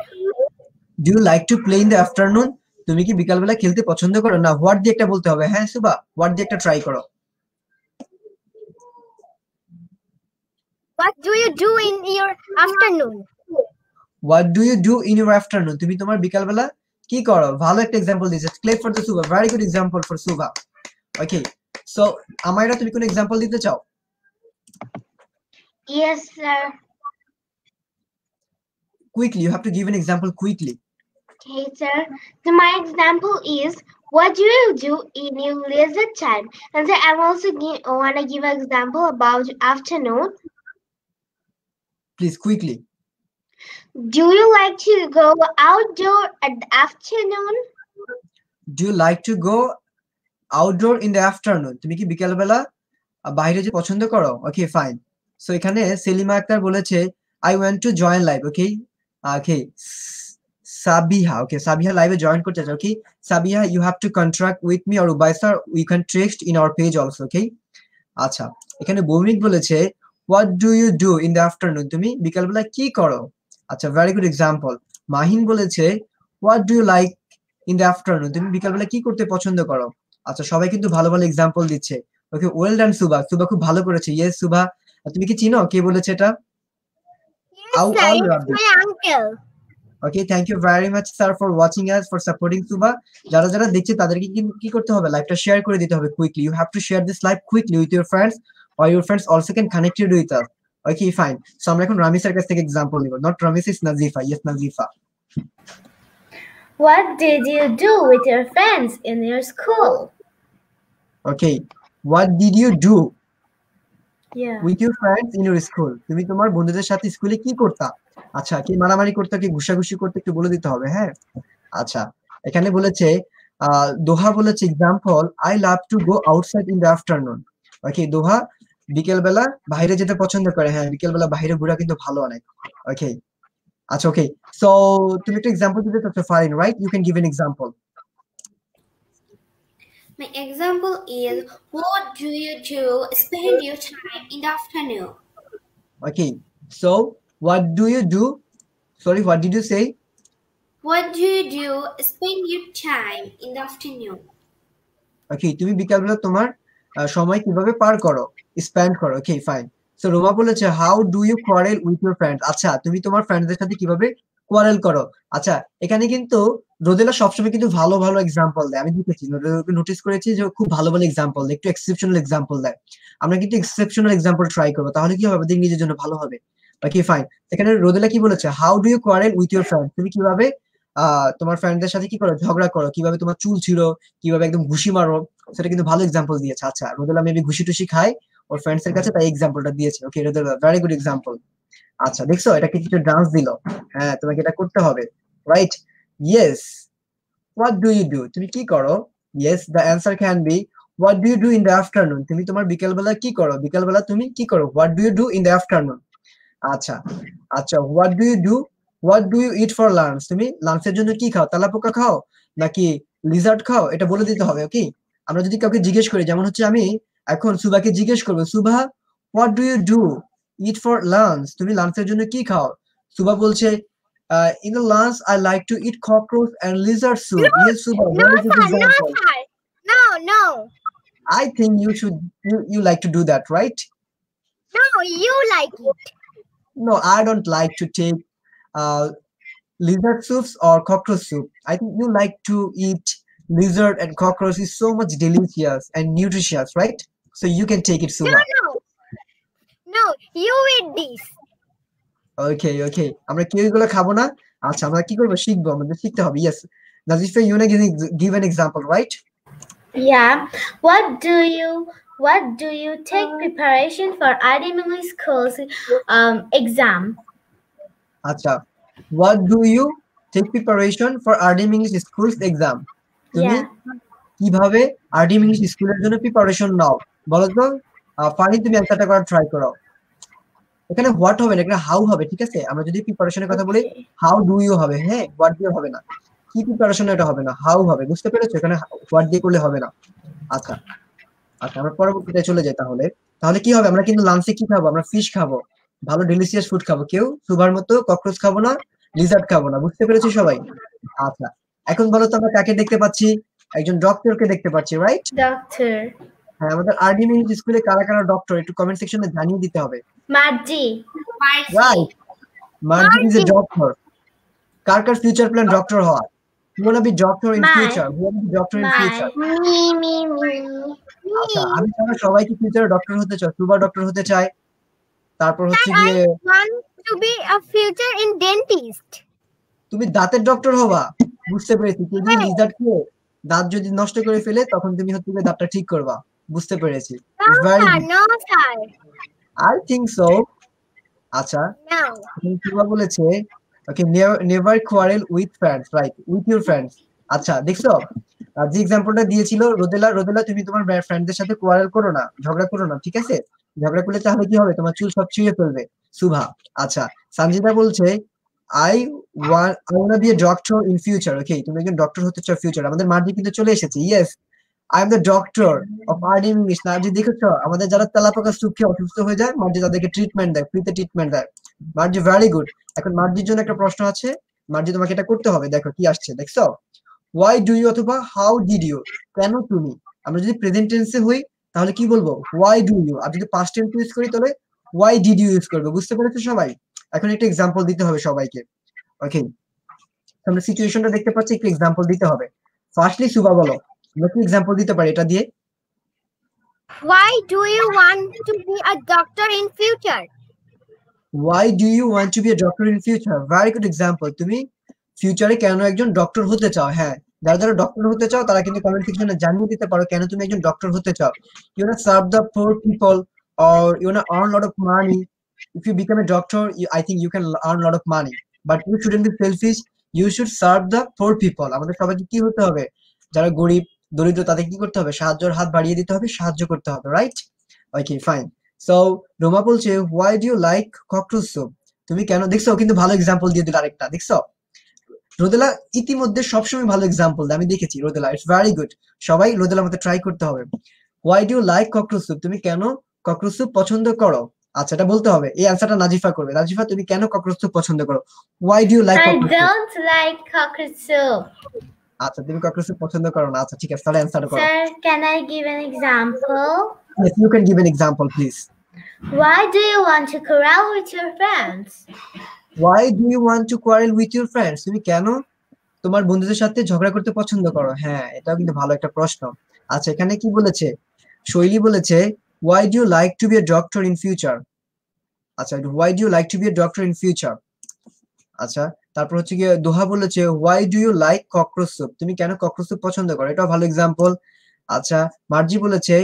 Do you like to play in the afternoon? তুমি কি বিকালবেলা খেলতে পছন্দ করো? না, হোয়াট দিয়ে একটা বলতে হবে। হ্যাঁ সুবা, হোয়াট দিয়ে একটা ট্রাই করো। What do you do in your afternoon? What do you do in your afternoon? তুমি তোমার বিকালবেলা কি করো? ভালো একটা এক্সাম্পল দিয়েছে। Clap for the Suba. Very good example for Suba. Okay. So, Amaira, তুমি কোন এক্সাম্পল দিতে চাও? Yes, sir. Quickly, you have to give an example quickly. Okay, sir. So my example is, what do you do in your leisure time? And so I'm also want to give an example about afternoon. Please, quickly. Do you like to go outdoor at the afternoon? Do you like to go outdoor in the afternoon? তুমি কি বিকালবেলা বাইরে যেতে পছন্দ করো? Okay, fine. So এখানে সেলিমা আক্তার বলেছে I want to join live. Okay. Okay. Sabiha. Okay, Sabiha live A join করতে চাও। Okay. Sabiha, you have to contract with me or Ubay sir. You can text in our page also. Okay. আচ্ছা, এখানে ভৌমিক বলেছে what do you do in the afternoon? তুমি বিকালবেলা কি করো? আচ্ছা, very good example. মাহিন বলেছে what do you like in the afternoon? তুমি বিকালবেলা কি করতে পছন্দ করো? আচ্ছা, সবাই কিন্তু ভালো ভালো এক্সাম্পল দিচ্ছে। ওকে, ওয়েল ডান সুবা। সুবা খুব ভালো করেছে। ইয়েস সুবা, তুমি কি চিনো কে বলেছে এটা? Yes, sir, it's my uncle. Okay, thank you very much, sir, for watching us, for supporting Suba. যারা যারা দেখছে তাদেরকে কি করতে হবে? লাইভটা শেয়ার করে দিতে হবে quickly. You have to share this live quickly with your friends, or your friends also can connect it with us. Okay, fine. So আমরা এখন রামিসের কাছ থেকে example নিব. Not Ramis, is Nazifa. Yes, Nazifa. What did you do with your friends in your school? Okay, what did you do Yeah. with your friends in your school? তুমি তোমার বন্ধুদের সাথে স্কুলে কি করতা? আচ্ছা, কি মারামারি করতে, কি ঘুষাঘুষি করতে, একটু বলে দিতে হবে। হ্যাঁ, আচ্ছা, এখানে বলেছে দোহা বলেছে example, I love to go outside in the afternoon. Okay, Doha বিকেল বেলা বাইরে যেতে পছন্দ করে। হ্যাঁ, বিকেল বেলা বাইরে ঘোরা কিন্তু ভালো অনেক। ওকে, আচ্ছা, ওকে, সো তুমি একটা এক্সাম্পল দিতে চাচ্ছো Farin, right? You can give an example. My example is, what do you do spend your time in the afternoon? Okay, so what do you do? Sorry, what did you say? What do you do spend your time in the afternoon? Okay, তুমি বিকালবেলা তোমার সময় কিভাবে পার করো, spend করো। ওকে, fine. So Roma বলেছে, how do you quarrel with your friends? আচ্ছা, তুমি তোমার ফ্রেন্ডদের সাথে কিভাবে কোয়ারেল করো। আচ্ছা, এখানে কিন্তু রোদেলা সবসময় কিন্তু ভালো ভালো এক্সাম্পল দেয়। আমি দেখেছি, নোটিস করেছি যে খুব ভালো ভালো এক্সাম্পল দেয়, একটু এক্সেপশনাল এক্সাম্পল দেয়। আমরা কিন্তু এক্সেপশনাল এক্সাম্পল ট্রাই করবো, তাহলে কি হবে, আমাদের নিজের জন্য ভালো হবে। Okay, fine. এখানে রোদেলা কি বলেছে, how do you quarrel with your friend? তুমি কিভাবে তোমার ফ্রেন্ডদের সাথে কি করো, ঝগড়া করো, কিভাবে তোমার চুল ছিল, কিভাবে একদম ঘুষি মারো, সেটা কিন্তু ভালো এক্সাম্পল দিয়েছে। আচ্ছা, রোদেলা মেবি ঘুষি টুসি খায় ওর ফ্রেন্ডস এর কাছে, তাই এক্সাম্পলটা দিয়েছে। ওকে, রোদেলা ভেরি গুড এক্সাম্পল। আচ্ছা, দেখছো, এটা কিছু ডান্স দিল। হ্যাঁ, তোমাকে এটা করতে হবে, right? Yes, what do you do? তুমি কি করো? Yes, the answer can be what do you do in the afternoon? তুমি তোমার বিকেলবেলা কি করো, বিকেলবেলা তুমি কি করো, what do you do in the afternoon. আচ্ছা, আচ্ছা, what do you do, what do you eat for lunch? তুমি লাঞ্চের জন্য কি খাও, তেলাপোকা খাও নাকি লিজার্ড খাও, এটা বলে দিতে হবে। ওকে, আমরা যদি কাউকে জিজ্ঞেস করি, যেমন হচ্ছে আমি এখন সুবাকে জিজ্ঞেস করবো, Suba what do you do it for lunch? তুমি লাঞ্চের জন্য কি খাও? সুবা বলছে, in the lunch I like to eat cockroach and lizard soup. Yes, Suba, very good example. No, I think you like to do that, right? you like it. No, I don't like to take lizard soups or cockroach soup. I think you like to eat lizard and cockroach. Is so much delicious and nutritious, right? So you can take it, Suba. No, you eat this. Okay, okay. আমরা কেউ এগুলো খাবো না। আচ্ছা, আমরা কি করবো, শিখবো, আমাদের শিখতে হবে। Yes, Nazifa, you wanna give an example, right? Yeah. What do you take preparation for IDM English School's exam? আচ্ছা, what do you take preparation for RDM English School's exam? তুমি Yeah. কিভাবে RDM English স্কুলের জন্য preparation নাও, বলো তো। Funny, তুমি অ্যানসারটা করার try করো। এখানে হোয়াট হবে না, এখানে হাউ হবে, ঠিক আছে? আমরা যদি প্রিপারেশনের কথা বলি, হাউ ডু ইউ হবে। হ্যাঁ, হোয়াট দিয়ে হবে না, কি প্রিপারেশন এটা হবে না, হাউ হবে। বুঝতে পেরেছো? এখানে হোয়াট দিয়ে করলে হবে না। আচ্ছা, আচ্ছা, আমরা পরবর্তীতে চলে যাই। তাহলে কি হবে, আমরা কিন্তু লাঞ্চে কি খাবো, আমরা ফিশ খাবো, ভালো ডেলিশিয়াস ফুড খাবো। কেউ সুবার মতো ককরোচ খাবো না, লিজার্ড খাবো না। বুঝতে পেরেছি সবাই? আচ্ছা, এখন বলো তো আমরা কাকে দেখতে পাচ্ছি? একজন ডক্টরকে দেখতে পাচ্ছি, রাইট? Doctor. হ্যাঁ, আমাদের RDM English স্কুলে কারা কারা ডক্টর, একটু কমেন্ট সেকশনে জানিয়ে দিতে হবে। Marji. Right, Marji is a doctor. Car car future plan doctor হওয়া? You wanna be doctor in Mine. future? Who wanna be doctor in Mine. future? Me. আচ্ছা, আমি চাই সবাইকে ফিউচারে ডক্টর হতে চাই। সুবা ডক্টর হতে চায়, তারপর হচ্ছে গিয়ে Want to be a future in dentist. তুমি দাঁতের ডক্টর হবা। বুঝতে পেরেছি, কেউ যদি লিজার্ড খেয়ে দাঁত যদি নষ্ট করে ফেলে, তখন তুমি হচ্ছে গিয়ে দাঁতটা ঠিক করবা। বুঝতে পেরেছি, very good. No, sir. I think so. আচ্ছা, No. সুবা বলেছে, okay, never quarrel with friends, right? With your friends. আচ্ছা, দেখছো যে এক্সাম্পলটা দিয়েছিল রোদেলা, তুমি তোমার ফ্রেন্ডদের সাথে কোয়ারেল করো না, ঝগড়া করো না, ঠিক আছে? ঝগড়া করলে তাহলে কি হবে, তোমার চুল সব ছিঁড়ে ফেলবে। সুভা। আচ্ছা, সঞ্জিতা বলছে, I wanna be a doctor in future. Okay, তুমি একজন ডক্টর হতে চাও ফিউচার। আমাদের মার্জি কিন্তু চলে এসেছে। Yes, I am the doctor of RDM English. মার্জি দেখেছো, আমাদের যারা তেলাপোকা স্যুপ খেয়ে অসুস্থ হয়ে যায়, মার্জি তাদেরকে ট্রিটমেন্ট দেয়, ফ্রিতে ট্রিটমেন্ট দেয়। মার্জি ভেরি গুড। এখন মার্জির জন্য একটা প্রশ্ন আছে, মার্জি তোমাকে এটা করতে হবে। দেখো কি আসছে, দেখছো? Why do you অথবা how did you, কেন তুমি। আমরা যদি প্রেজেন্ট টেন্সে হই তাহলে কি বলবো, why do you। আর যদি পাস্ট টেন্স ইউজ করি তাহলে why did you ইউজ করবো। বুঝতে পেরেছো সবাই? এখন একটা এক্সাম্পল দিতে হবে সবাইকে। ওকে, আমরা সিচুয়েশনটা দেখতে পাচ্ছি, একটু এক্সাম্পল দিতে হবে। ফার্স্টলি সুবা বলো, আমরা কি এক্সাম্পল দিতে পারি এটা দিয়ে? Why do you want to be a doctor in future? Why do you want to be a doctor in future? Very good example. তুমি ফিউচারে কেন একজন ডক্টর হতে চাও? হ্যাঁ, যারা ডক্টর হতে চাও তারা কিন্তু কমেন্ট সেকশনে জানিয়ে দিতে পারো কেন তুমি একজন ডক্টর হতে চাও। You wanna serve the poor people or you wanna earn a lot of money. If you become a doctor, I think you can earn a lot of money. But you shouldn't be selfish. You should serve the poor people. আমাদের সবাইকে কি হতে হবে? যারা গরিব দরিদ্র তাদের কি করতে হবে? সাহায্যের হাত বাড়িয়ে দিতে হবে, সাহায্য করতে হবে, রাইট? ওকে, ফাইন। সো রোমা বলছে why do you like cockroach soup? তুমি কেন, দেখছো কিন্তু ভালো এক্সাম্পল দিয়ে দিল আরেকটা, দেখছো? রোদেলা ইতিমধ্যে সবসময় ভালো এক্সাম্পল দেয়, আমি দেখেছি রোদেলা, ইটস ভেরি গুড। সবাই রোদেলার মতো ট্রাই করতে হবে। why do you like cockroach soup? তুমি কেন ককরোচ স্যুপ পছন্দ করো? আচ্ছা, এটা বলতে হবে। এই অ্যানসারটা নাজিফা করবে। নাজিফা, তুমি কেন ককরোচ স্যুপ পছন্দ করো? why do you like I cockroach soup? don't like cockroach soup. আচ্ছা, তুমি ককরোচ স্যুপ পছন্দ করো না। আচ্ছা, ঠিক আছে, তাহলে অ্যানসার করো। Sir, can I give an example? Yes, you can give an example, please. Why do you want to quarrel with your friends? why do you want to quarrel with your friends? তুমি কেন তোমার বন্ধুদের সাথে ঝগড়া করতে পছন্দ করো? হ্যাঁ, এটাও কিন্তু ভালো একটা প্রশ্ন। আচ্ছা, এখানে কি বলেছে? শৈলী বলেছে why do you like to be a doctor in future? আচ্ছা, why do you like to be a doctor in future? আচ্ছা, তারপর হচ্ছে কি দোহা বলেছে why do you like cockroach soup? তুমি কেন ককরোচ স্যুপ পছন্দ করো? এটাও ভালো এক্সাম্পল। আচ্ছা, মার্জি বলেছে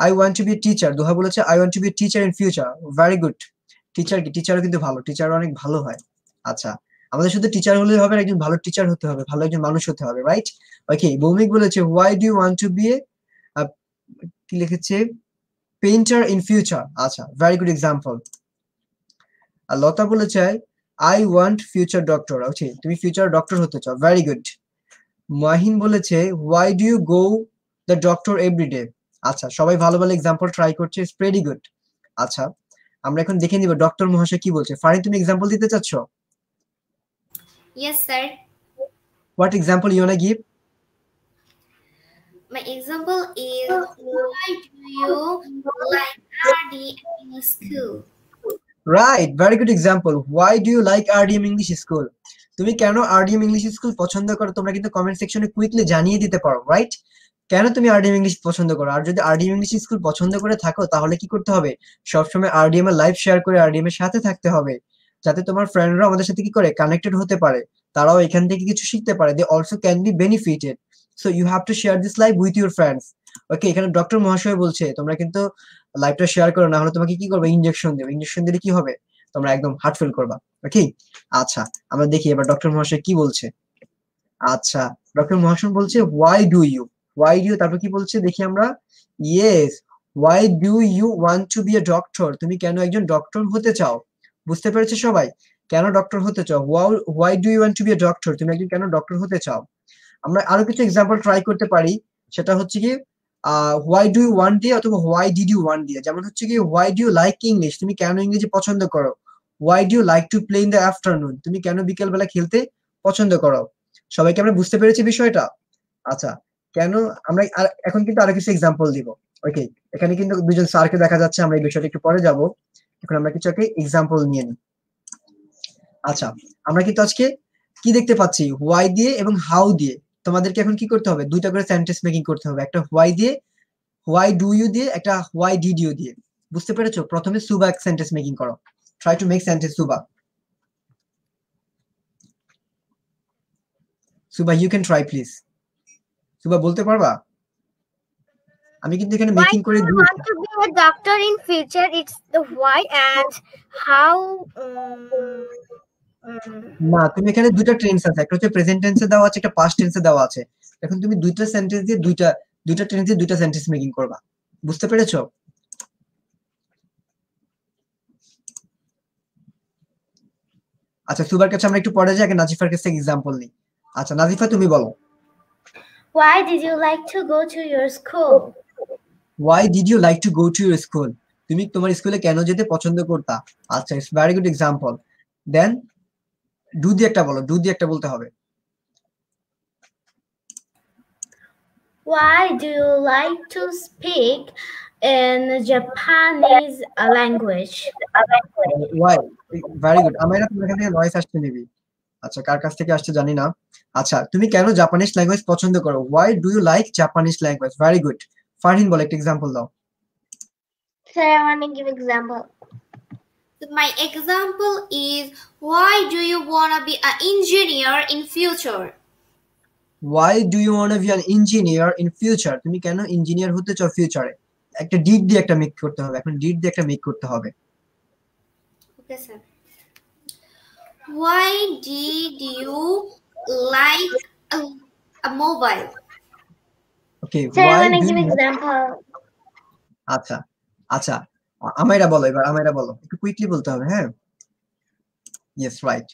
I want to be a teacher. দোহা বলেছে I want to be a teacher in future. Very good. Teacher কি, টিচারও কিন্তু ভালো, টিচার অনেক ভালো হয়। আচ্ছা, আমাদের শুধু টিচার হলে হবে না, একজন ভালো টিচার হতে হবে, ভালো একজন মানুষ হতে হবে, রাইট? ওকে, ভৌমিক বলেছে why do you want to be a কি লিখেছে পেইন্টার ইন ফিউচার। আচ্ছা, ভেরি গুড এক্সাম্পল। আর লতা বলেছে I want future doctor. ওকে, তুমি ফিউচার ডক্টর হতে চাও, ভেরি গুড। মাহিন বলেছে why do you go the doctor every day? আচ্ছা, সবাই ভালো ভালো এক্সাম্পল ট্রাই করছে, ইটস ভেরি গুড। আচ্ছা, আমরা এখন দেখে নিব ডক্টর মহাশয় কি বলছে। ফারিন, তুমি এক্সাম্পল দিতে চাচ্ছ? Yes, sir. What example you wanna give? My example is why do you like RD in school? Right, very good example. Why do you like RDM English School? তুমি কেন RDM English School পছন্দ করো? তোমরা কিন্তু comment সেকশনে quickly জানিয়ে দিতে পারো, রাইট? কেন তুমি RDM ইংলিশ পছন্দ করো? আর যদি RDM ইংলিশ স্কুল পছন্দ করে থাকো তাহলে কি করতে হবে? সবসময় RDM এর লাইভ শেয়ার করে RDM এর সাথে থাকতে হবে, যাতে তোমার ফ্রেন্ডরা আমাদের সাথে কি করে কানেক্টেড হতে পারে, তারাও এখান থেকে কিছু শিখতে পারে। They also can be benefited. So you have to share this live with your friends. Okay, এখানে ডক্টর মহাশয় বলছে তোমরা কিন্তু লাইভটা শেয়ার করো, না হলে তোমাকে কি করবে? ইনজেকশন দেবে। ইনজেকশন দিলে কি হবে? তোমরা একদম হার্ট ফিল করবা। ওকে, আচ্ছা, আমরা দেখি এবার ডক্টর মহাশয় কি বলছে। আচ্ছা, ডক্টর মহাশয় বলছে why do you, তারপর কি বলছে দেখি আমরা। Yes, why do you want to be a doctor? তুমি কেন একজন ডক্টর হতে চাও? বুঝতে পেরেছো সবাই? কেন ডক্টর হতে চাও? why do you want to be a doctor? তুমি একজন কেন ডক্টর হতে চাও? আমরা আরো কিছু এক্সাম্পল ট্রাই করতে পারি। সেটা হচ্ছে কি why do you want দিয়ে অথবা why did you want দিয়ে। যেমন হচ্ছে কি why do you like English? তুমি কেন ইংরেজি পছন্দ করো? why do you like to play in the afternoon? তুমি কেন বিকেল বেলা খেলতে পছন্দ করো? সবাইকে আমরা বুঝতে পেরেছি বিষয়টা? আচ্ছা, কেন আমরা এখন কিন্তু আরো কিছু এক্সাম্পল দিব। ওকে, এখানে কিন্তু দুজন স্যারকে দেখা যাচ্ছে, আমরা এই বিষয়টা একটু পরে যাব। এখন আমরা কিছু এক্সাম্পল নিয়ে নিই। আচ্ছা, আমরা কিন্তু আজকে কি দেখতে পাচ্ছি? হোয়াই দিয়ে এবং হাউ দিয়ে। তোমাদেরকে এখন কি করতে হবে? দুইটা করে সেন্টেন্স মেকিং করতে হবে, একটা হোয়াই দিয়ে, হোয়াই ডু ইউ দিয়ে, একটা হোয়াই ডিড ইউ দিয়ে। বুঝতে পেরেছো? প্রথমে সুবা এক সেন্টেন্স মেকিং করো। Try to make sentence Suba. Suba, you can try please. Suba, বলতে পারবা? আমি কিন্তু এখানে মেকিং করে দিই। want to be a doctor in future, it's the why and how. না, তুমি এখানে দুইটা টেন্স আছে, একটা হচ্ছে প্রেজেন্ট টেন্সে দেওয়া আছে, একটা পাস্ট টেন্সে দেওয়া আছে। এখন তুমি দুইটা সেন্টেন্স দিয়ে দুইটা টেন্স দিয়ে দুইটা সেন্টেন্স মেকিং করবা। বুঝতে পেরেছো? আচ্ছা, সুবার কাছে আমরা একটু পরে যাই, আগে নাজিফার কাছে এক্সাম্পল নিই। আচ্ছা, নাজিফা তুমি বলো। Why did you like to go to your school? Why did you like to go to your school? তুমি তোমার স্কুলে কেন যেতে পছন্দ করতা? আচ্ছা, it's very good example. Then do দিয়ে একটা বলো, ডু দিয়ে একটা বলতে হবে। Why do you like to speak in Japanese language? Why? Very good. আমার তোমার এখান থেকে নয়েজ আসতে নিবি। আচ্ছা কার কাছ থেকে আসছে জানি না। আচ্ছা তুমি কেন জাপানিজ ল্যাঙ্গুয়েজ পছন্দ করো? Why do you like Japanese language? Very good. Farhin বল একটা এক্সাম্পল দাও। Sir, I want to give example. My example is, why do you want to be an engineer in future? Why do you want to be an engineer in future? তুমি কেন engineer হতে চাও ফিউচারে? একটা did দিয়ে একটা make করতে হবে, এখন ডিড দিয়ে একটা মেক করতে হবে। Okay, sir. Why did you like a mobile? Okay Sir, I why want to do give you example. আচ্ছা আচ্ছা আমাইরা বলো, এবার আমাইরা বলো, একটু কুইকলি বলতে হবে, হ্যাঁ। Yes, right.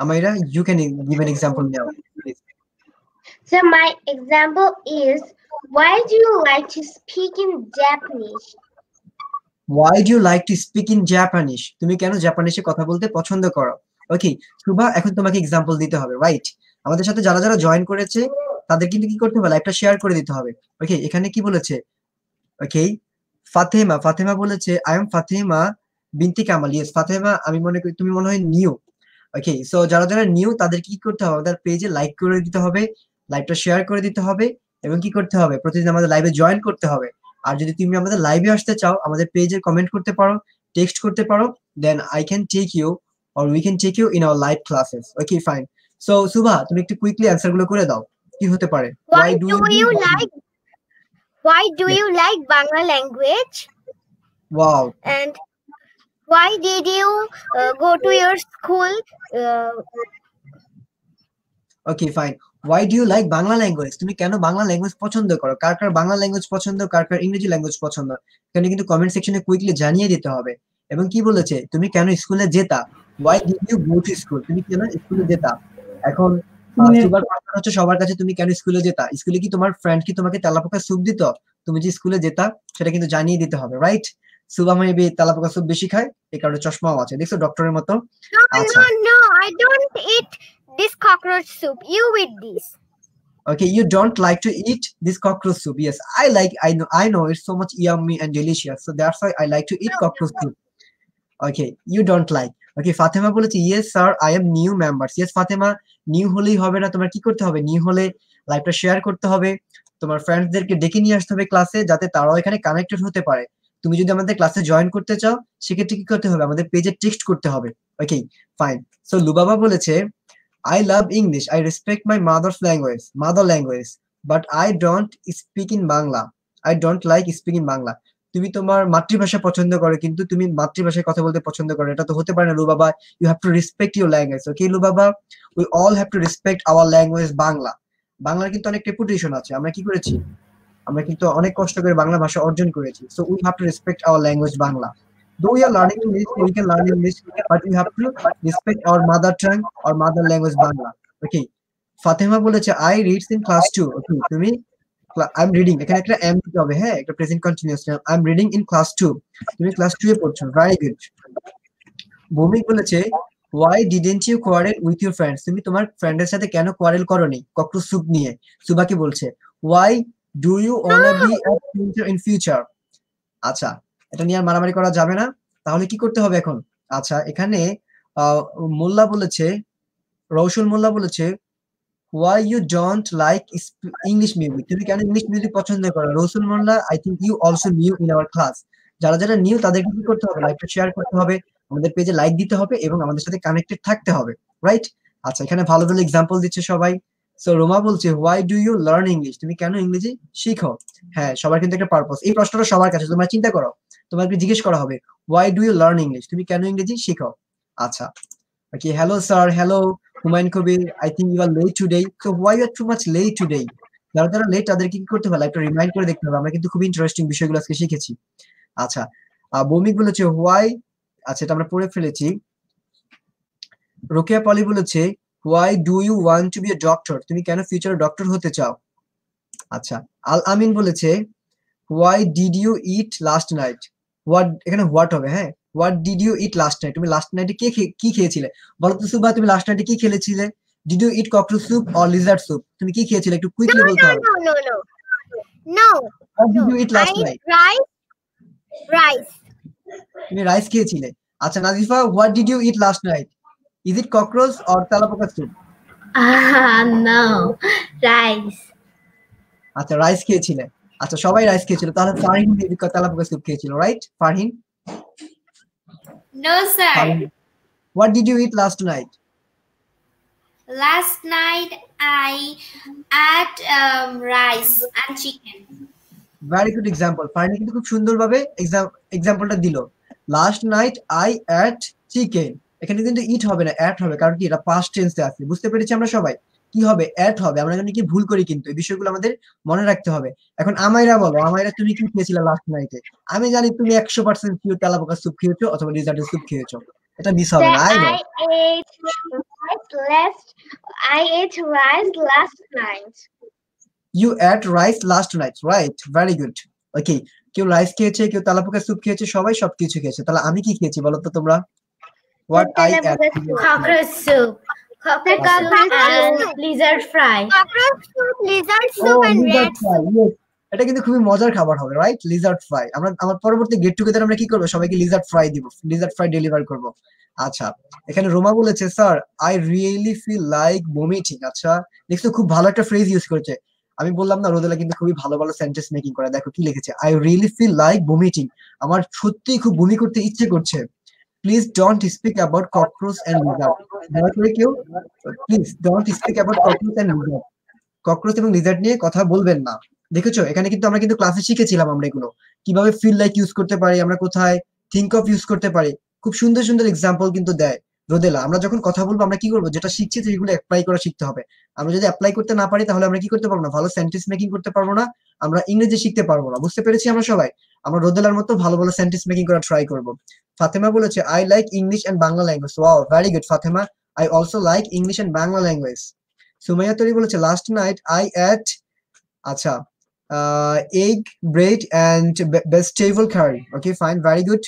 Amaira, you can give an example now, please. So my example is, why do you like to speak in Japanese? Why do you like to speak in Japanese? তুমি কেন জাপানিজে কথা বলতে পছন্দ করো? ওকে শুভা, এখন তোমাকে এক্সাম্পল দিতে হবে, রাইট? আমাদের সাথে যারা যারা জয়েন করেছে তাদের কিন্তু কি করতে হবে, লাইভটা শেয়ার করে দিতে হবে। ওকে এখানে কি বলেছে? ওকে ফাতেমা বলেছে আই এম ফাতেমা বিনতি কামাল। ইয়েস ফাতেমা, আমি মনে করি তুমি মনে হয় নিউ। ওকে সো যারা যারা নিউ তাদের কি করতে হবে, আমাদের পেজে লাইক করে দিতে হবে, লাইভটা শেয়ার করে দিতে হবে, এবং কি করতে হবে, প্রতিদিন আমাদের লাইভে জয়েন করতে হবে। আর যদি তুমি আমাদের লাইভে আসতে চাও, আমাদের পেজে কমেন্ট করতে পারো, টেক্সট করতে পারো, then I can take you or we can take you in our live classes. Okay fine. So Suva, তুমি একটু কুইকলি অ্যানসার গুলো করে দাও, কি হতে পারে? Why do you like Bangla language? Wow. And why did you go to your school? Okay fine. Why do you like Bangla language? তুমি কেন বাংলা ল্যাঙ্গুয়েজ পছন্দ করো? কার কার বাংলা ল্যাঙ্গুয়েজ পছন্দ, কার কার ইংরেজি ল্যাঙ্গুয়েজ পছন্দ, এখানে কিন্তু কমেন্ট সেকশনে কুইকলি জানিয়ে দিতে হবে। এবং কি বলেছে, তুমি কেন স্কুলে যেতা? Why did you go to school? তুমি কেন স্কুলে যেতা? এখন সুবার প্রশ্ন হচ্ছে সবার কাছে, তুমি কেন স্কুলে যেতা? স্কুলে কি তোমার ফ্রেন্ড কি তোমাকে তেলাপোকা স্যুপ দিত? তুমি যে স্কুলে যেতা সেটা কিন্তু জানিয়ে দিতে হবে, রাইট? সুবা মেবি তেলাপোকা স্যুপ বেশি খায়, এই কারণে চশমাও আছে, দেখছো ডক্টরের মতো। No, I don't eat this cockroach soup. You eat this. Okay, you don't like to eat this cockroach soup. Yes, I know it's so much yummy and delicious. So that's why I like to eat cockroach soup. Okay, you don't like. Okay, Fatema বলেছে yes sir, I am new members. Yes Fatema, new হলেই হবে না, তোমার কি করতে হবে? New হলে লাইভটা শেয়ার করতে হবে, তোমার ফ্রেন্ডসদেরকে ডেকে নিয়ে আসতে হবে ক্লাসে, যাতে তারাও এখানে কানেক্টেড হতে পারে। তুমি যদি আমাদের ক্লাসে জয়েন করতে চাও, সেক্ষেত্রে কি করতে হবে? আমাদের পেজে টেক্সট করতে হবে। Okay fine. সো লুবাবা বলেছে I love English. I respect my mother language, but I don't speak in Bangla. I don't like speaking Bangla. তুমি তোমার মাতৃভাষা পছন্দ করো, কিন্তু তুমি মাতৃভাষায় কথা বলতে পছন্দ করো, এটা তো হতে পারে না লুবাবা। You have to respect your language. Okay, লুবাবা, we all have to respect our language Bangla. বাংলার কিন্তু অনেক রেপুটেশন আছে। আমরা কি করেছি? আমরা কিন্তু অনেক কষ্ট করে বাংলা ভাষা অর্জন করেছি। So we have to respect our language Bangla. Though we are learning English, we can learn English, but we have to respect our mother tongue or mother language Bangla. Okay. Fatema বলেছে I read in class 2. Okay, তুমি I'm reading, এখানে একটা am দিতে হবে, হ্যাঁ, একটা present continuous. I'm reading in class 2. তুমি class 2 এ পড়ছো, very good. ভৌমিক বলেছে why didn't you quarrel with your friends? তুমি তোমার ফ্রেন্ডের সাথে কেন কোয়ারেল করোনি ককরোচ স্যুপ নিয়ে? সুবা কি বলছে why do you wanna be a teacher in future? আচ্ছা, এটা নিয়ে আর মারামারি করা যাবে না, তাহলে কি করতে হবে এখন? আচ্ছা এখানে মোল্লা বলেছে, রৌশল মোল্লা বলেছে why you don't like English music? তুমি কেন ইংলিশ মিউজিক পছন্দ করো? রৌশল মোল্লা, I think you also new in our class. যারা যারা নিউ তাদেরকে কি করতে হবে? লাইভটা শেয়ার করতে হবে, আমাদের পেজে লাইক দিতে হবে, এবং আমাদের সাথে কানেক্টেড থাকতে হবে, রাইট? আচ্ছা এখানে ভালো ভালো এক্সাম্পল দিচ্ছে সবাই। সো রোমা বলছে why do you learn English? তুমি কেন ইংরেজি শিখো? হ্যাঁ, সবার কিন্তু একটা পারপাস। এই প্রশ্নটা সবার কাছে, তোমরা চিন্তা করো, তোমাকে জিজ্ঞেস করা হবে why do you learn English? তুমি কেন ইংরেজি শিখো? আচ্ছা okay, hello sir, hello Humayun Kabir, I think you are late today. So why you are too much late today? যারা যারা লেট তাদেরকে কি করতে হবে? লাইভটা রিমাইন্ড করে দেখতে হবে। আমরা কিন্তু খুব ইন্টারেস্টিং বিষয়গুলো আজকে শিখেছি। আচ্ছা ভৌমিক বলেছে why, আচ্ছা এটা আমরা পড়ে ফেলেছি। রোকেয়া পলি বলেছে why do you want to be a doctor? তুমি কেন ফিউচারে ডক্টর হতে চাও? আচ্ছা আল আমিন বলেছে why did you eat last night? what, এখানে হোয়াট হবে, হ্যাঁ, what did you eat last night? তুমি লাস্ট নাইটে কি খেয়েছিলে? বলো তো সুবা, তুমি লাস্ট নাইটে কি খেয়েছিলে? did you eat cockroach soup or lizard soup? তুমি কি খেয়েছিলে? একটু কুইকলি বলতে হবে। No. what did you eat last night? Rice. তুমি রাইস খেয়েছিলে। আচ্ছা Nazifa, what did you eat last night? Is it cockroach or তেলাপোকা soup? No, rice. আচ্ছা rice খেয়েছিলে। আচ্ছা সবাই রাইস খেয়েছিল, তাহলে ফারহিন তেলাপোকা soup খেয়েছিল, right Farhin? No, sir. What did you eat last night? Last night I ate rice and chicken. Very good example. Farhin কিন্তু খুব সুন্দরভাবে এক্সাম্পলটা দিল। Last night I ate chicken. এখানে কিন্তু ইট হবে না, অ্যাট হবে, কারণ কি এটা পাস্ট টেন্সে আছে। বুঝতে পেরেছি আমরা সবাই? কি হবে? অ্যাট হবে। আমরা এখানে কি ভুল করি, কিন্তু এই বিষয়গুলো আমাদের মনে রাখতে হবে। এখন আমাইরা বলো, আমাইরা তুমি কি খেয়েছিলে লাস্ট নাইটে? আমি জানি তুমি 100% পিওর তেলাপোকা স্যুপ খেয়েছো অথবা ডিজার্টের স্যুপ খেয়েছো, এটা মিস হবে না। I ate rice last night. You ate rice last night, right? Very good. Okay, কেউ রাইস খেয়েছে, কেউ তেলাপোকা স্যুপ খেয়েছে, সবাই সবকিছু খেয়েছে। তাহলে আমি কি খেয়েছি বলো তো তোমরা? What I ate? Cockroach soup. Cockroach soup and lizard fry. Cockroach soup, lizard Oh, soup, and lizard rat fry, yes. এটা কিন্তু খুবই মজার খাবার হবে, রাইট? Lizaad fry. আমার পরবর্তী গেট টুগেদার আমরা কি করব? সবাইকে লিজার্ড ফ্রাই দিব, লিজার্ড ফ্রাই ডেলিভার করব। আচ্ছা, এখানে রোমা বলেছে sir I really feel like vomiting. আচ্ছা, দেখছো খুব ভালো একটা ফ্রেজ ইউজ করেছে। আমি বললাম না রোদেলা কিন্তু খুবই ভালো ভালো সেন্টেন্স মেকিং করে। দেখো কি লিখেছে, I really feel like vomiting. আমার সত্যিই খুব বমি করতে ইচ্ছে করছে। Please don't speak about cockroach and lizard. দয়া করে কেউ please don't speak about cockroach and lizard. Cockroach এবং লিজার্ড নিয়ে কথা বলবেন না। দেখেছো এখানে কিন্তু আমরা কিন্তু ক্লাসে শিখেছিলাম আমরা এগুলো কিভাবে ফিল লাইক ইউজ করতে পারি, আমরা কোথায় থিংক অফ ইউজ করতে পারি। খুব সুন্দর সুন্দর এক্সাম্পল কিন্তু দেয় রোদেলা। আমরা যখন কথা বলবো আমরা কি করবো, যেটা শিখছি সেগুলো অ্যাপ্লাই করা শিখতে হবে। আমরা যদি অ্যাপ্লাই করতে না পারি তাহলে আমরা কি করতে পারবো না, ভালো সেন্টেন্স মেকিং করতে পারবো না, আমরা ইংরেজি শিখতে পারবো না। বুঝতে পেরেছি আমরা সবাই? আমরা রোদেলার মতো ভালো ভালো সেন্টেন্স মেকিং করা ট্রাই করবো। ফাতেমা বলেছে I like English and Bangla language. Wow, very good Fatema, I also like English and Bangla language. Sumaiya Tori বলেছে লাস্ট নাইট আই এট আচ্ছা egg, bread and vegetable curry. Okay, fine, very good.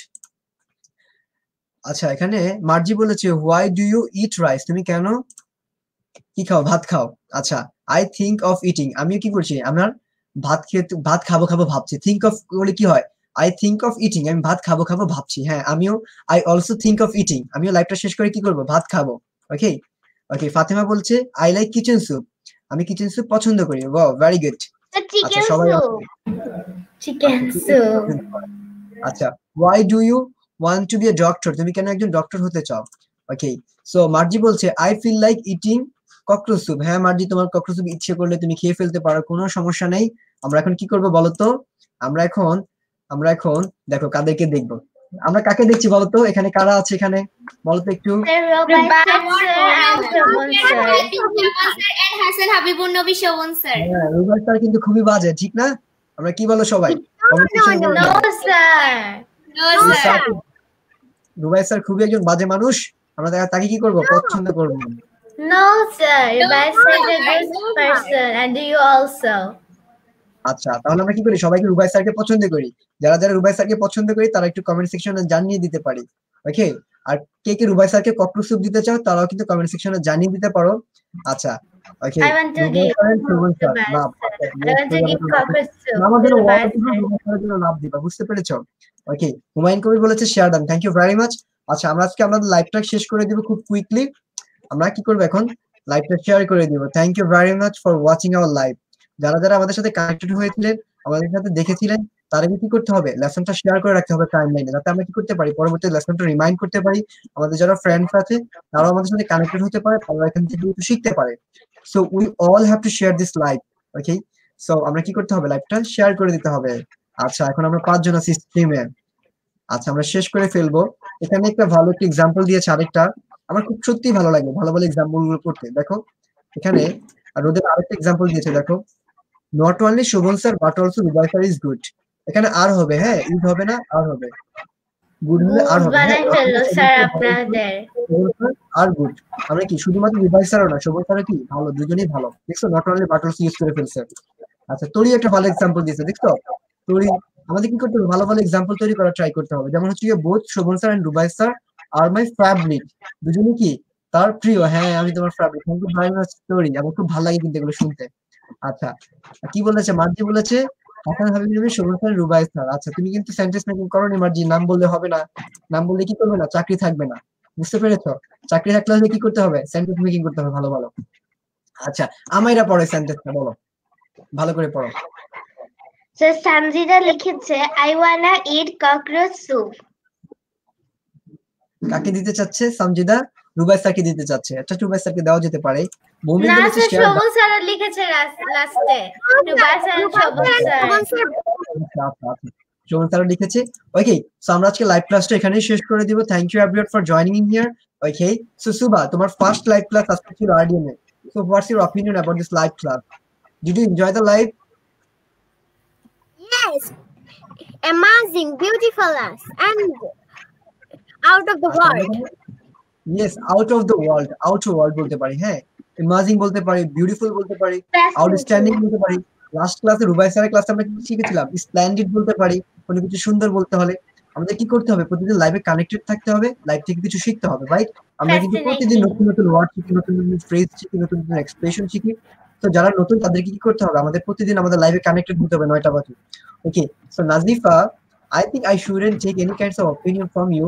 আচ্ছা, এখানে মার্জি বলেছে why do you eat rice? তুমি কেন কি খাও, ভাত খাও? আচ্ছা, I think of eating. আমিও কি করছি, আমার ভাত খাবো ভাবছি। think of বলে কি হয়, I think of eating, আমি ভাত খাবো ভাবছি। হ্যাঁ, আমিও I also think of eating, আমিও লাইফটা শেষ করে কি করব, ভাত খাবো। ওকে ওকে, ফাতেমা বলছে I like kitchen soup, আমি কিচেন স্যুপ পছন্দ করি। Wow, very good. The chicken আচ্ছা, সবাই soup. Chicken soup. আচ্ছা, why do you want to be a doctor? তুমি কেন একজন ডক্টর হতে চাও? ওকে, সো মার্জি বলছে I feel like eating cockroach soup. হ্যাঁ মার্জি, তোমার ককরোচ স্যুপ ইচ্ছে করলে তুমি খেয়ে ফেলতে পারো, কোনো সমস্যা নেই। আমরা এখন কি করব বলো তো? আমরা এখন দেখো কাদেরকে দেখবো, আমরা কাকে দেখছি বলো তো? এখানে কারা আছে এখানে বলো তো একটু? হ্যাঁ, রুবাই স্যার কিন্তু খুবই বাজে, ঠিক না? আমরা কি বলো সবাই? No, sir. রুবাই স্যার খুবই একজন বাজে মানুষ, আমরা তাকে কি করব, পছন্দ করব না। No, sir. Rubai sir is a good person, and do you also? আচ্ছা, তাহলে আমরা কি করি, সবাইকে রুবাই স্যারকে পছন্দ করি। যারা যারা রুবাই স্যারকে পছন্দ করি তারা একটু কমেন্ট সেকশনে জানিয়ে দিতে পারি। ওকে, আর কে কে রুবাই স্যারকে ককরোচ স্যুপ দিতে চাও তারাও কিন্তু কমেন্ট সেকশনে জানিয়ে দিতে পারো। আচ্ছা, ওকে, I want to give cockroach soup. আমাদের লাভ দিবা, বুঝতে পেরেছো? ওকে, হুমায়ুন কবির বলেছে share done, thank you very much. আচ্ছা, আমরা আজকে আমাদের লাইভটা শেষ করে দিব খুব কুইকলি। আমরা কি করব এখন, লাইভটা শেয়ার করে দিব। Thank you very much for watching our live. যারা যারা আমাদের সাথে কানেক্টেড হয়েছিলেন, আমাদের সাথে দেখেছিলেন, তারা কি করতে হবে, লেসনটা শেয়ার করে রাখতে হবে টাইমলাইনে, যাতে আমরা কি করতে পারি, পরবর্তী লেসনটা রিমাইন্ড করতে পারি। আমাদের যারা ফ্রেন্ডস আছে তারাও আমাদের সাথে কানেক্টেড হতে পারে, তারা এখান থেকে একটু শিখতে পারে। So we all have to share this live. Okay, so আমরা কি করতে হবে, লাইভটা শেয়ার করে দিতে হবে। আচ্ছা, এখন আমরা 5 জন আছি স্ট্রিমে। আচ্ছা, আমরা শেষ করে ফেলবো। এখানে একটা ভালো একটা এক্সাম্পল দিয়েছে আরেকটা, আমার খুব সত্যি ভালো লাগে ভালো ভালো এক্সাম্পল গুলো করতে। দেখো এখানে আর ওদের আরেকটা এক্সাম্পল দিয়েছে, দেখো not only Shovon sir but also Rubai sir is good. এখানে আর হবে, হ্যাঁ ইজ হবে না, আর হবে, গুড হলে আর হবে, আর গুড। আমরা কি শুধুমাত্র রুবাই স্যারও না, শোভন স্যারও কি ভালো, দুজনেই ভালো। দেখছো, not only but also use করে ফেলছে। আচ্ছা, তোরই একটা ভালো এক্সাম্পল দিয়েছে, দেখছো তোরই। আমাদের কি করতে হবে, ভালো ভালো এক্সাম্পল তৈরি করা ট্রাই করতে হবে। যেমন হচ্ছে both Shovon sir and Rubai sir are my favourite, দুজনেই কি তার প্রিয়। হ্যাঁ, আমি তোমার favourite. Thank you very much story, আমার খুব ভালো লাগে কিন্তু এগুলো শুনতে। আচ্ছা, কি বলেছে মার্জি, বলেছে হাসান হাবিব নবী শোভন স্যার রুবাই স্যার। আচ্ছা, তুমি কিন্তু সেন্টেন্স মেকিং করোনি মার্জি, নাম বললে হবে না, নাম বললে কি করবে না, চাকরি থাকবে না। বুঝতে পেরেছো? চাকরি থাকলে হলে কি করতে হবে? সেন্টেন্স মেকিং করতে হবে ভালো ভালো। আচ্ছা, আমাইরা পড়ে সেন্টেন্সটা বলো, ভালো করে পড়ো। So Sanjida লিখেছে I wanna eat cockroach soup. কাকে দিতে চাচ্ছে সামজিদা? রুবাই স্যারকে দিতে চাচ্ছে। আচ্ছা রুবাই স্যারকে দেওয়া যেতে পারে। ভূমি না বলেছে স্যার, শেয়ার। সবুজ স্যার লিখেছে লাস্টে। রুবাই স্যার, সবুজ স্যার। শোভন স্যার লিখেছে। ওকে, সো আমরা আজকে লাইভ ক্লাসটা এখানেই শেষ করে দিব। Thank you everyone for joining in here. Okay, so Suba, তোমার ফার্স্ট লাইভ ক্লাস আজকে ছিল RDM এ। So what's your opinion about this live class? Did you enjoy the live? Yes, amazing, beautiful, and out of the world. Yes, out of the world, out of world বলতে পারি, হ্যাঁ। Imaging বলতে পারি, beautiful বলতে পারি, outstanding বলতে পারি। Last ক্লাসে রুবাই স্যারের ক্লাসে আমরা কি শিখেছিলাম? স্প্লেন্ডিড বলতে পারি। কোনো কিছু সুন্দর বলতে হলে আমাদের কি করতে হবে? প্রতিদিন লাইভে কানেক্টেড থাকতে হবে, লাইভ থেকে কিছু শিখতে হবে, রাইট? আমরা কিন্তু প্রতিদিন নতুন নতুন ওয়ার্ড শিখি, নতুন নতুন ফ্রেজ শিখি, নতুন নতুন এক্সপ্রেশন শিখি। তো যারা নতুন তাদেরকে কি করতে হবে? আমাদের প্রতিদিন আমাদের লাইভে কানেক্টেড হতে হবে 9টা বাজে। Okay, so Nazifa, I think I shouldn't take any kinds of opinion from you,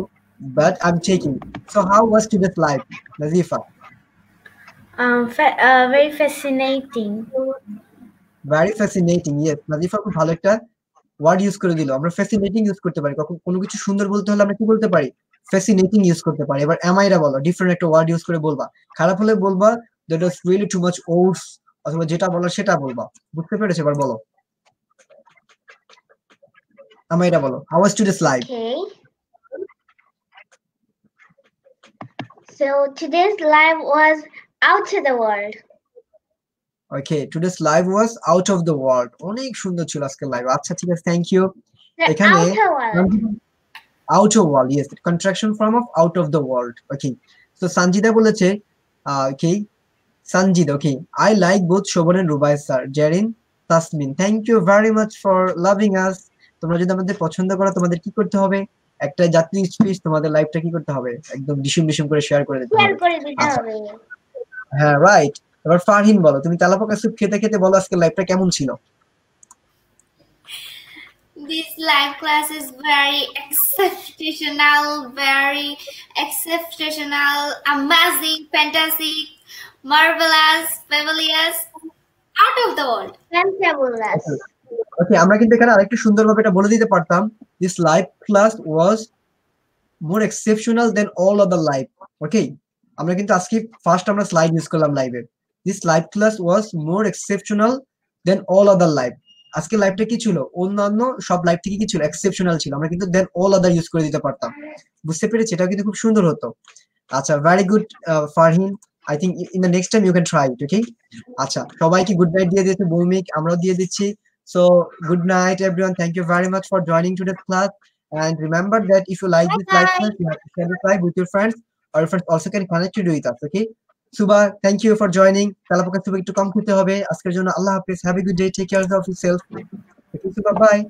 but I'm taking. So how was today's live, Nazifa? Very fascinating. Very fascinating, yes. Nazifa খুব ভালো একটা ওয়ার্ড ইউজ করে দিল। আমরা ফ্যাসিনেটিং ইউজ করতে পারি। কখন কোনো কিছু সুন্দর বলতে হলে আমরা কি বলতে পারি? ফ্যাসিনেটিং ইউজ করতে পারি। এবার আমাইরা বলো, ডিফারেন্ট একটা ওয়ার্ড ইউজ করে বলবা। খারাপ হলে বলবা that was really too much oats, অথবা যেটা বলার সেটা বলবা। বুঝতে পেরেছো? এবার বলো, আমাইরা বলো, how was today's live? Okay. So today's live was out of the world. Okay, today's live was out of the world. অনেক সুন্দর ছিল আজকের লাইভ। আচ্ছা ঠিক আছে, থ্যাংক ইউ। The এখানে outer world. outer world, yes, contraction form of out of the world. Okay, so Sanjida বলেছে, okay, Sanjida, okay, I like both Shobhan and Rubai sir, Jerin, Tasmin, thank you very much for loving us. তোমরা যদি আমাদের পছন্দ করো, তোমাদের কি করতে হবে? একটা জাতীয় স্পিচ তোমাদের লাইভটা কি করতে হবে? একদম ডিসিম ডিসিম করে শেয়ার করে দিতে শেয়ার হবে। করে দিতে আচ্ছা। হবে। হ্যাঁ, রাইট। এবার ফারহিন বলো, তুমি তেলাপোকা স্যুপ খেতে খেতে বলো আজকে লাইভটা কেমন ছিল? This live class is very exceptional, amazing, fantastic, marvelous, fabulous, out of the world. Fantabulous. ওকে, আমরা কিন্তু এখানে আরেকটু সুন্দরভাবে এটা বলে দিতে পারতাম। This live class was more exceptional than all other live. ওকে, আমরা কিন্তু আজকে ফার্স্ট আমরা স্লাইড ইউজ করলাম লাইভে। This live class was more exceptional than all other live. আজকে লাইভটা কি ছিল? অন্যান্য সব লাইভ থেকে কি ছিল? এক্সেপশনাল ছিল। আমরা কিন্তু দেন অল আদার ইউজ করে দিতে পারতাম। বুঝতে পেরেছি? এটা কিন্তু খুব সুন্দর হতো। আচ্ছা, very good Farhin. I think in the next time you can try it, okay? আচ্ছা, সবাইকে গুড নাইট দিয়ে দিয়েছে ভৌমিক, আমরাও দিয়ে দিচ্ছি। So good night everyone. Thank you very much for joining today's class. And remember that if you like this live class, you have to share this live with your friends, or your friends also can connect you with us, okay? Suba, thank you for joining. তেলাপোকা সুবা একটু কম খেতে হবে আজকের জন্য। আল্লাহ হাফেজ। Have a good day. Take care of yourself. Okay, Suba, bye.